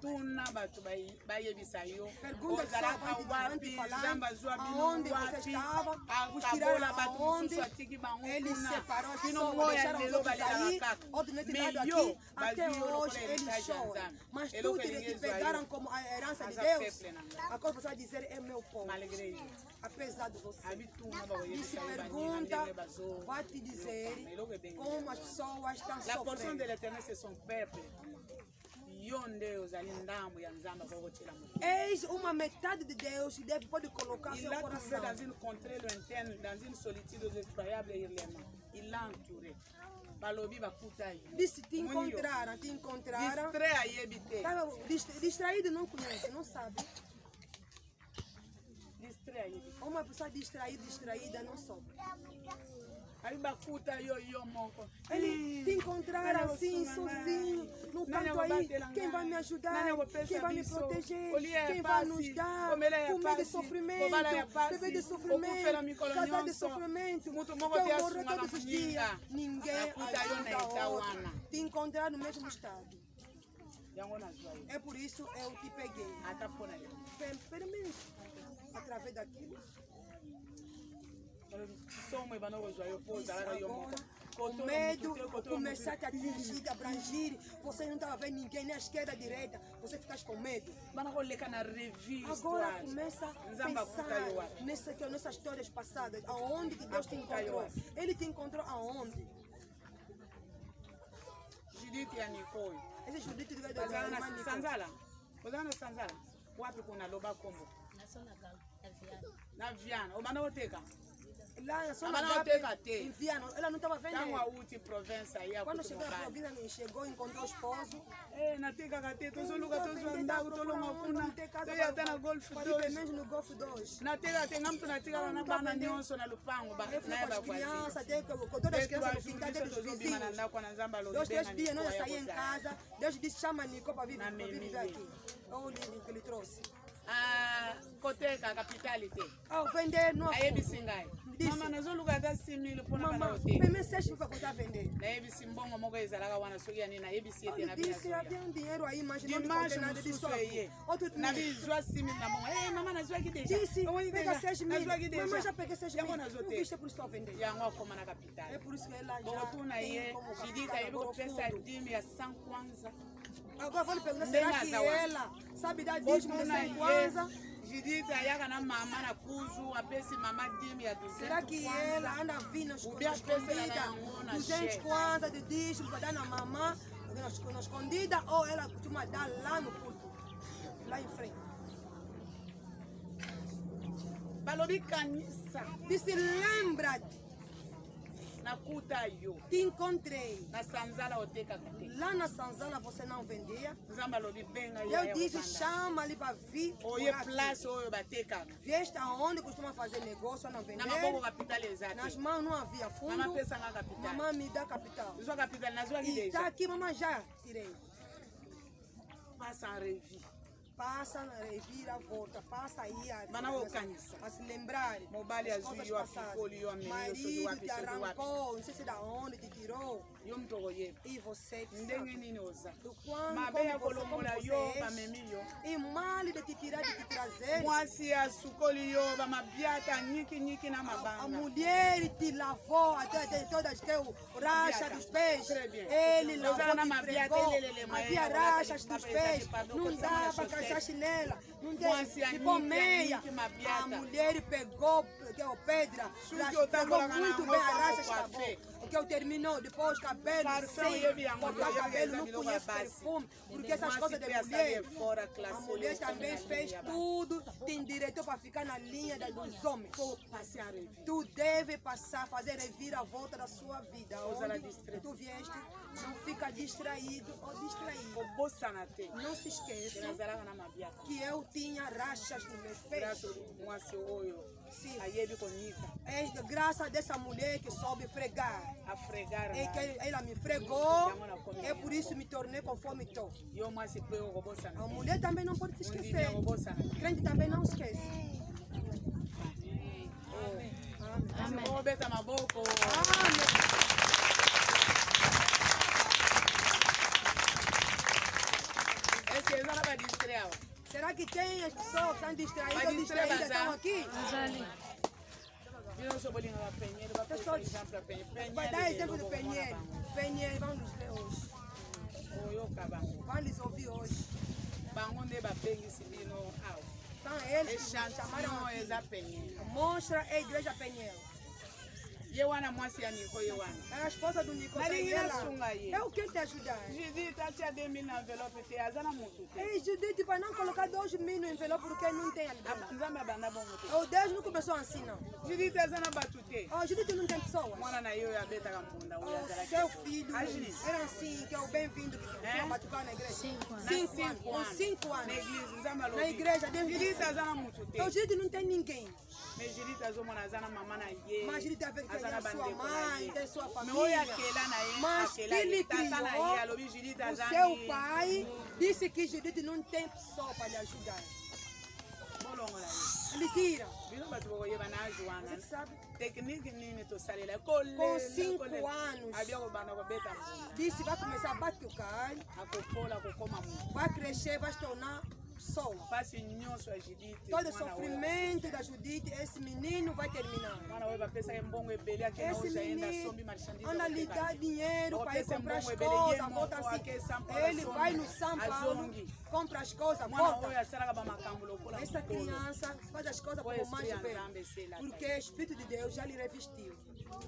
Tuna batu bayebisa yo ozalaka wapi zamba zwa bino wapi akabola batu mosusu atiki bango kuna bino moya lelo balelaka me yo bazwi yo lokola heritage ya nzambe mas tudo eles pegaram como a herança de Deus. Agora você vai dizer é meu povo. Malgré isso, apesar de você, se pergunta, vai te dizer como as pessoas estão sofrendo. La portion de l'Éternel, c'est son peuple. Eis uma metade de Deus que pode colocar seu coração. Dans une contrée lointaine, dans une solitude effroyable et irrémédiable. Il l'a entouré. Disse, te encontraram. Distraído não conhece, não sabe. Uma pessoa distraída não soube. Ele te encontraram assim, sozinho, no canto aí. Quem vai me ajudar? Quem vai me proteger? Quem vai nos dar? Comer de sofrimento, beber de sofrimento, casar de sofrimento. Que eu morro todos os dias. Ninguém ajuda a outra. Te encontrar no mesmo estado. É por isso eu te peguei. Permite, através daquilo. O medo começar a te atingir, a abrangir. Você não estava vendo ninguém, nem à esquerda, à direita. Você fica com medo. Agora começa a pensar nessas histórias passadas. Aonde que Deus te encontrou? Ele te encontrou aonde? Judith e Nicole. Esse Judith vai dar uma sanzala. Wapi kuna loba kombo? Na Viana. O mana oteka? Lá só em Viana, ela não estava vendo. Quando chegou a província, chegou, encontrou o esposo. Na teka kate, tozo lugar tozo andago tolo ngakuna. Toya tana Golf 2. No Golf 2. Na teka tenga mtu na teka na bana nyonso na lupango ba na ba criança, todas as crianças no quintal deles vizinhos. Deus dias nós saímos em casa, Deus disse chama Nico para vir aqui. Olha o livro que ele trouxe. Koteka capitalite. Vender não. Aí bisingai. Mama nazo lugar da 6.000 pona kana hotel. Mas mexe para coisa vender. Na ebisi mbongo moko ezalaka wana soki yani na ebisi ete na bia. Disse havia dinheiro aí, mas não tem nada disso aí. Na bizwa 6.000 na bongo. Mama nazo aqui deixa. Disse, pega 6.000. Mama já peguei 6.000. Não viste por isso vender. Yango akoma na capital. É por isso que ela já. Bongo tuna ye, Judith ayebo pesa 10,000 ya 100 kwanza. Agora vou lhe perguntar, será que ela sabe dar dízimo de 100 kwanza? Judith ayaka na mama na kuzu apesi mama dimi ya 200. Será que ela anda vindo escondida 200 kwanza de dízimo para dar na mamã na escondida, ou ela costuma dar lá no culto, lá em frente? Balobi kanisa. Disse, lembra-te, Nakuta yo. te encontrei. Na sanzala oteka kate. Lá na Sanzala você não vendia. Nzamba lobi benga yo. Eu disse, chama ali para vir. Oye place oyo bateka. Vieste aonde costuma fazer negócio, não vender. Na maboko capital exato. Nas mãos não havia fundo. Mama pesa nga capital. Mamãe me dá capital. Zwa capital na zwa E gideja. está aqui, mamãe já tirei. Passa en revue. Passa, revira, volta, passa aí Mana o kanisa. a se lembrar. Mobali das azul coisas yo passadas. apikoli yo ameni yo soju Marido wapi te soju wapi. arrancou, não sei se da onde te tirou. Yo mtoko ye. E você que Ndenge sabe. nini oza. Do quando, Mabe ya como kolomola você yo é. bamemi yo. E mal de te tirar, de te trazer. Mwasi ya sukoli yo bamabiata nyiki na A mabanga. mulher te lavou até todas que o racha dos pés. Très bien. Ele Nós lavou, na te mabiata, fregou. ele Havia mãe, rachas ele dos vai pés. pensar que Não pardon, dá pode para ser calçar chinela. Não Moasi tem. a Tipo niki, meia. a niki, mabiata. A mulher pegou que é o pedra. Sujo, eu tava Pegou lá na muito moça, bem a no racha, café. acabou. Porque eu terminou. Depois cabelo, Parfum, sem eu vi a mulher, cortar eu vi cabelo, a não Camila conhece Babassi. perfume. Porque essas Moasi coisas de pensa mulher. ali fora, A classe, mulher eu também estou na fez linha, tudo, tem direito para ficar na linha dos homens. Passe en revue. Tu deve passar, fazer reviravolta da sua vida. Usa la Onde discreção. tu vieste, não fica distraído ou distraído. Obosa na te. Não se esqueça Nazalaka na mabiata. que eu tinha rachas nos meus pés. Graças mwasi oyo. Sim. Ayebi konika. É graças dessa mulher que soube fregar. A fregar. É que ela me fregou, é por isso me tornei conforme estou. Yo mwasi pe obosa na A te. mulher também não pode se esquecer. Obosa na te. Crente também não esquece. Amém. Vamos beta maboko. Amém. Esse é na distreia. Será que tem as pessoas que estão distraídas Vai ou distraídas distrair, estão aqui? Eu não sou bolinha da penheiro, vai Pessoal, dar exemplo da penheiro. vai dar exemplo do Penheiro. Penheiro, vamos nos ver hoje. Oyo kabango. Vamos lhes ouvir hoje. Bango ne ba bengi silino ao. São eles que Echantion chamaram aqui. eza penheiro. Mostra a igreja Penheiro. Ye wana mwasi ya niko ye wana. É a esposa do Nico. Nali ina sunga ye. Eu quero te ajudar. Judith atia 2000 na envelope te azana mutu te. Ei, Judith, para não colocar 2.000 no envelope porque não tem ali. Nzambe abanda bongo te. O Deus não começou assim, não. Judith azana batu te. Oh, Judith não tem pessoas. Mwana na yo ya beta kambunda oyo Oh, azala. seu filho Agnes. era assim, que é o bem-vindo que É? batucar na igreja. 5 anos. 5 anos. Com 5 Na anos. igreja, nzambe alobi. Na igreja, Deus Judith disse. azana mutu te. O Judith não tem ninguém. Mais Judith azomona azana mama na ye. Mas Judith tem azana sua bandeko na mãe, ye. tem sua Me oyo família. akela na ye, Mas akela ele ye. Tata na criou ye alobi Judith o azana seu ye. pai disse que Judith não tem pessoa para lhe ajudar. Bolongo na ye. Ele tira. Bino batu bokoyeba na Você ajuana. que sabe? Tekiniki nini tosalela Com 5 anos. abia kobanda kobeta mbunda Disse vai começar a batucar, akopola kokoma mundu vai crescer, vai se tornar pessoa. mpasi nyonso ya Judith Todo o sofrimento da Judith, esse menino vai terminar. mwana oyo bapesaki mbongo ebele akena Esse oyo aenda menino sombi marchandise anda lhe dar dinheiro para ir Bapesa comprar as mbongo ebele, ye coisas, volta moko assim. ake São Paulo Ele vai no azongi. São Paulo, Azongi. compra as coisas, mwana volta. oyo asalaka bamakambo lokola Essa mokolo. criança faz as coisas Foi como mais esprit ya vê. Nzambe eselaka Porque o Espírito de Deus já lhe revestiu.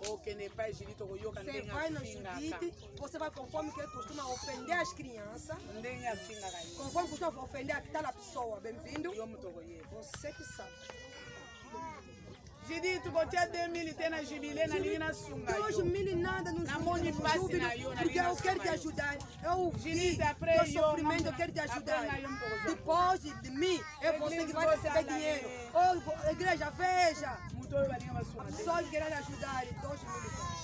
okende epai Judith okoyoka Você ndenge vai no afingaka Judite, você vai conforme que ele costuma ofender as crianças, ndenge afingaka ye conforme costuma ofender aquela pessoa. Bem-vindo. yo moto okoyeba Você que sabe. Judith kotia 2000 te na jubile nalingi nasunga yo 2.000 nada no Namoni no paz júbilo, na yo, na porque linha eu quero te sua. ajudar. Eu vi Judith, après teu eu, sofrimento, eu mama, quero te ajudar. après eu, mama. Depois de mim, é você que vai Igreja, receber você dinheiro. tá Oh, igreja, veja. moto oyo balinga A basunga te pessoa que quer ajudar, 2.000.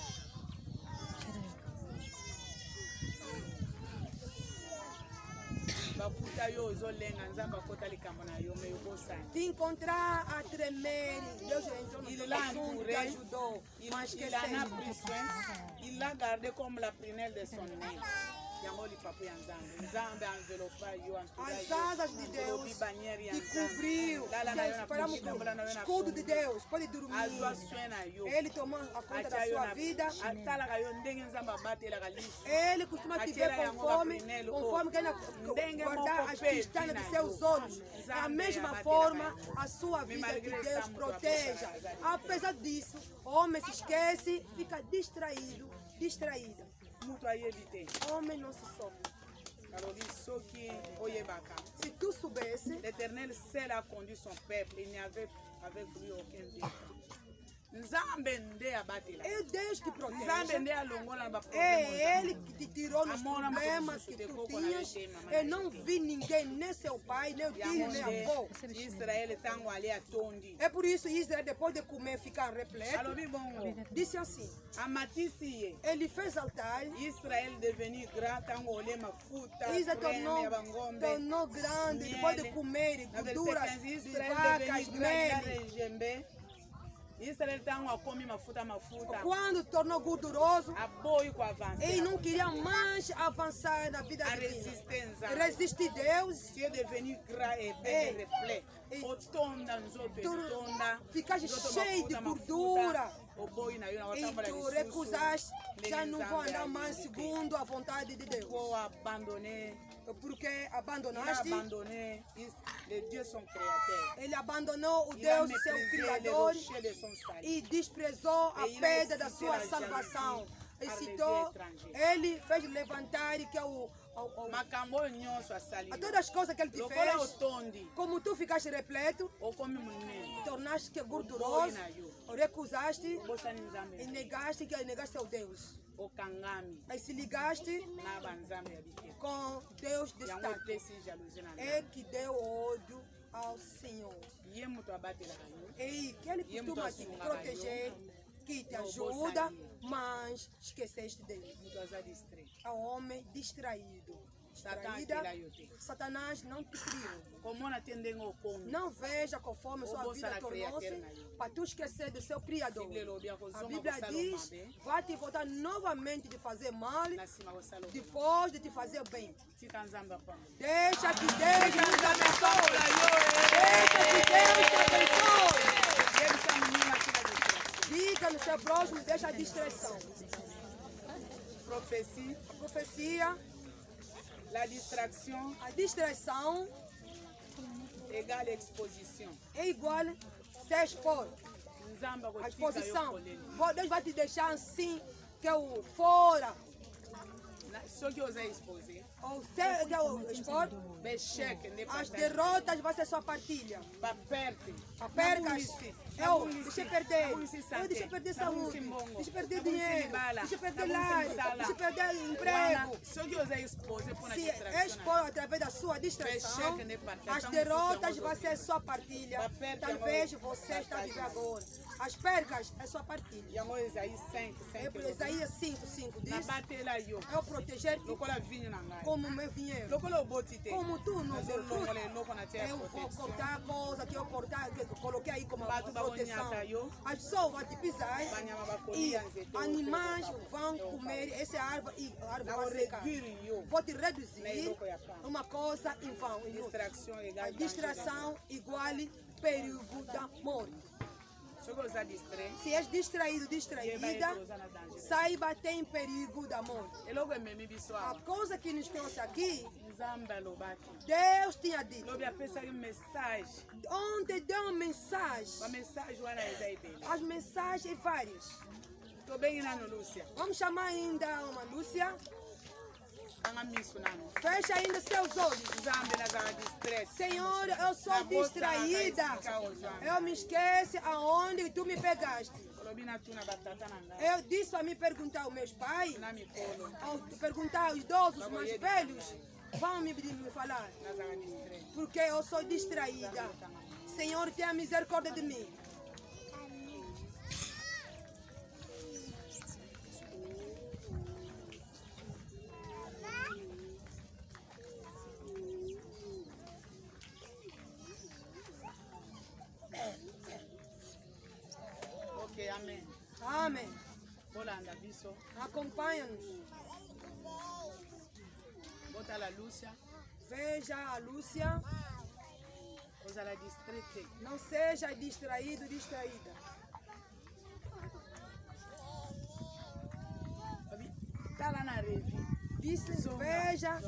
bakuta yo ozolenga nzambe akota likambo na yo me yokosana Te encontrar a tremer, Deus entrou no Il teu l'a assunto, te entouré, ajudou. Mas que il en a seja. pris soin, il l'a gardé comme la prunelle de son nez. As asas de Deus te cobriu. Esperamos com o escudo de Deus. Pode dormir. Ele tomou a conta da sua vida. Ele costuma te ver conforme que guardar as pestanas de seus olhos. Da mesma forma, a sua vida que Deus proteja. Apesar disso, o homem se esquece, fica distraída. Homem não se sofre. Se tu soubesse, l'Éternel seul a conduit son peuple, il n'y avait avec lui aucun défaut. é Deus que protege. É Ele que te tirou nos problemas que tu tinhas. Eu não vi ninguém, nem seu pai, nem o tio, nem avô. É por isso que Israel, depois de comer, ficar repleto. Disse assim: ele fez altar. Israel devenu grand, Israel tornou grande depois de comer gordura de vacas, mel. Quando tornou gorduroso, ele não queria mais avançar na vida divina. Resistir a Deus. Ficaste cheio de gordura. E tu recusaste, já não vou andar mais segundo a vontade de Deus. Porque abandonaste. Ele abandonou o Deus, seu Criador, e desprezou a pedra da sua salvação. E citou, ele fez levantar que é a todas as coisas que ele te fez, como tu ficaste repleto, tornaste gorduroso, recusaste e negaste ao Deus. Aí se ligaste com Deus distante. É que deu ódio ao Senhor. E que ele costuma te proteger, que te ajuda, mas esqueceste dele. É um homem distraído. Satanás não te criou. Não veja conforme sua vida tornou-se para tu esquecer do seu Criador. A Bíblia diz: vai te voltar novamente de fazer mal depois de te fazer bem. Deixa que Deus nos abençoe. Deixa que Deus te abençoe. Diga no seu próximo, deixa a distração. Profecia. A distração égale exposição. É igual a expor. A exposição. Deus vai te deixar assim, que é o fora. Só que você expõe. Ou que é o expor. As derrotas vão ser sua partilha. A percas. Deixa eu perder. Deixa eu perder saúde. Deixa eu perder dinheiro. Deixa eu perder lar. Deixa eu perder emprego. Se expor através da sua distração, as derrotas vão ser sua partilha. Talvez você está vivendo agora. As percas é sua partilha. Isaías 5:5 diz: eu proteger como meu vinheiro. Como tu não vê fruto, eu vou cortar coisas que eu coloquei aí como proteção. As pessoas vão te pisar e animais vão comer essa árvore e a árvore vai secar. Vou te reduzir uma coisa em vão. A distração igual perigo da morte. Se és distraído, distraída, saiba que tem perigo da morte. A coisa que nos trouxe aqui, Deus tinha dito. Ontem deu uma mensagem. As mensagens várias. Vamos chamar ainda uma Lúcia. Fecha ainda seus olhos. Senhor, eu sou distraída. Eu me esqueço aonde tu me pegaste. Eu disse para me perguntar aos meus pais, ao perguntar aos idosos mais velhos, vão me falar. Porque eu sou distraída. Senhor, tenha misericórdia de mim. Amém. Amém. Acompanha-nos. Bota la Lúcia. Veja a Lúcia. Ozala distraite. Não seja distraído, distraída. Tá lá na revi. Disse, veja.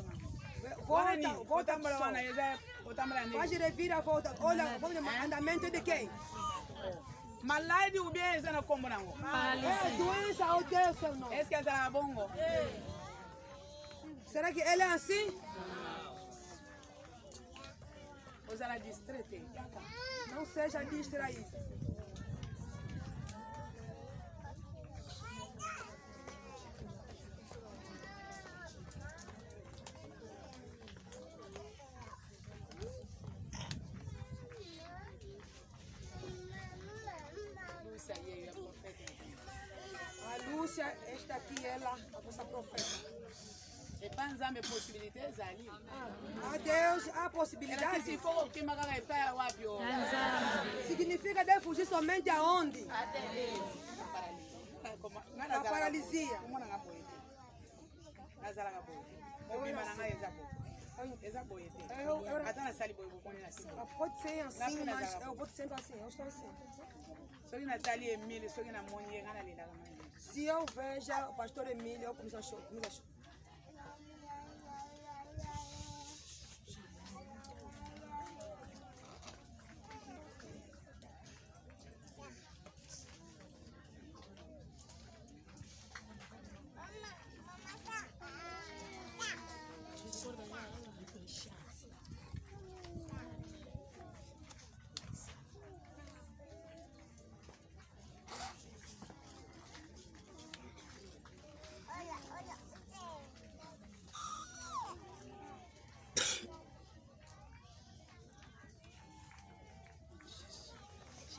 Volta pro som. Faz reviravolta. Olha o andamento de quem? Malade ou bien essa na como não? É doença ou Deus seu nome? Esse que é essa bongo? Será que ele é assim? Ozala distraite. Não seja distraído. A Lúcia, esta aqui, ela, a vossa profeta. E pas nzambe possibilité ezali. A Deus há possibilidade. Se for o que magaga epai wapi o. Significa deve fugir somente aonde? A paralisia. Pode ser assim, mas eu vou te sentar assim, eu estou assim. Se eu vejo o pastor Emílio, eu começo a chorar.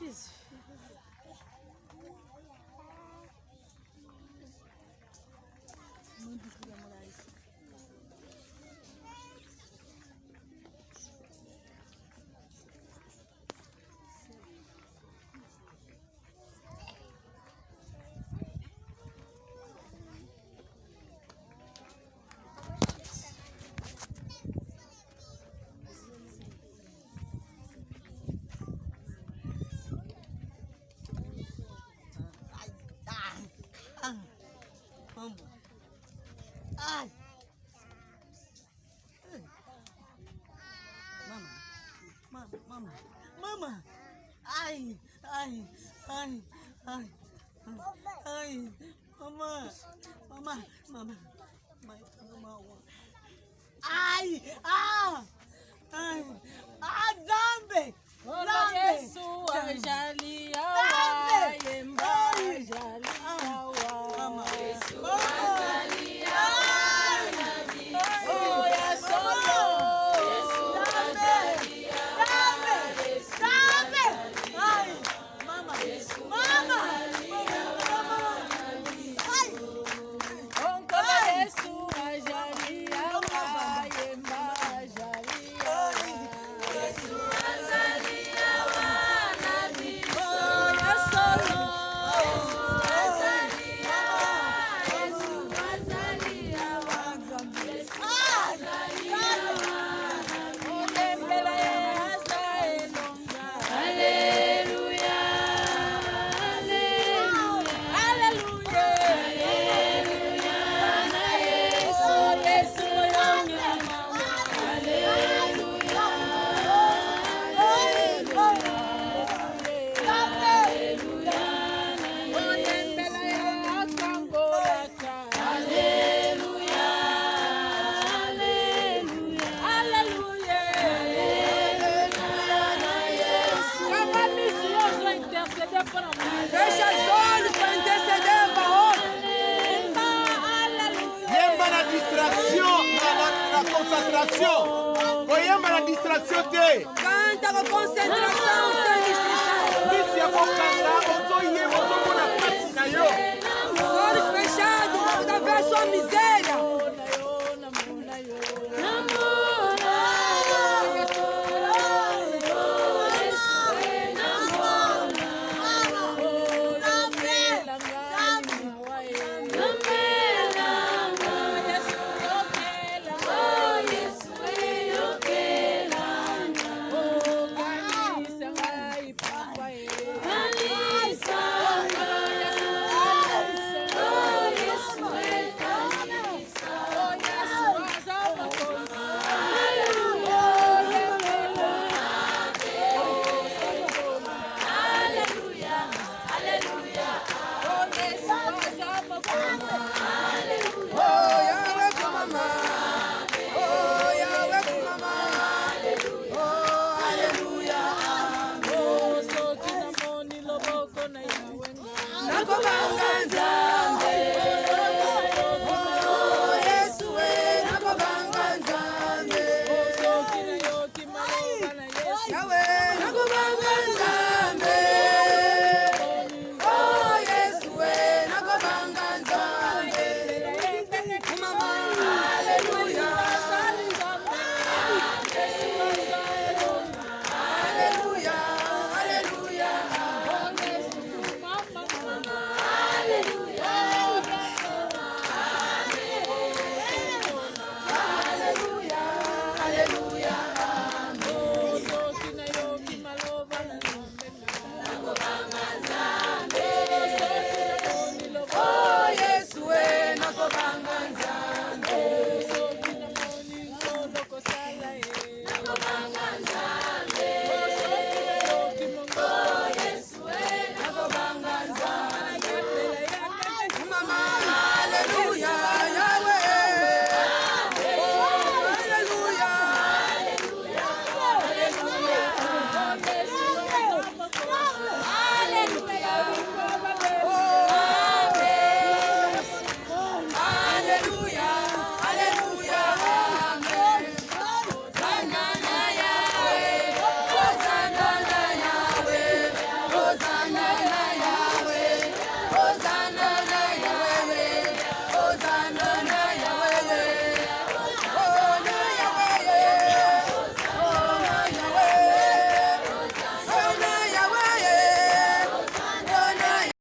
Jesus. Ai. Mama. Ai. Mama. Ai. Zambe. Yesu ajali awa yemba ajali awa. Mama. Yesu ajali awa oh Yesu Yesu ajali awa Yesu Ai. Mama. onko Yesu ajali awa yemba ajali awa Yesu ajali awa nabi oh Yesu Yesu ajali awa Yesu ajali awa Yesu ajali awa olembele asa elonga haleluya haleluya haleluya na Yesu Yesu yonga mama haleluya haleluya olembele akango aka haleluya haleluya na Yesu kama misiozo interceder pour nous Fecha os olhos para interceder para outro. Yemba na distraction, na concentration. Koyemba na distraction te. Canta com concentração, sem distração. Misi ya kokanga, oto yemba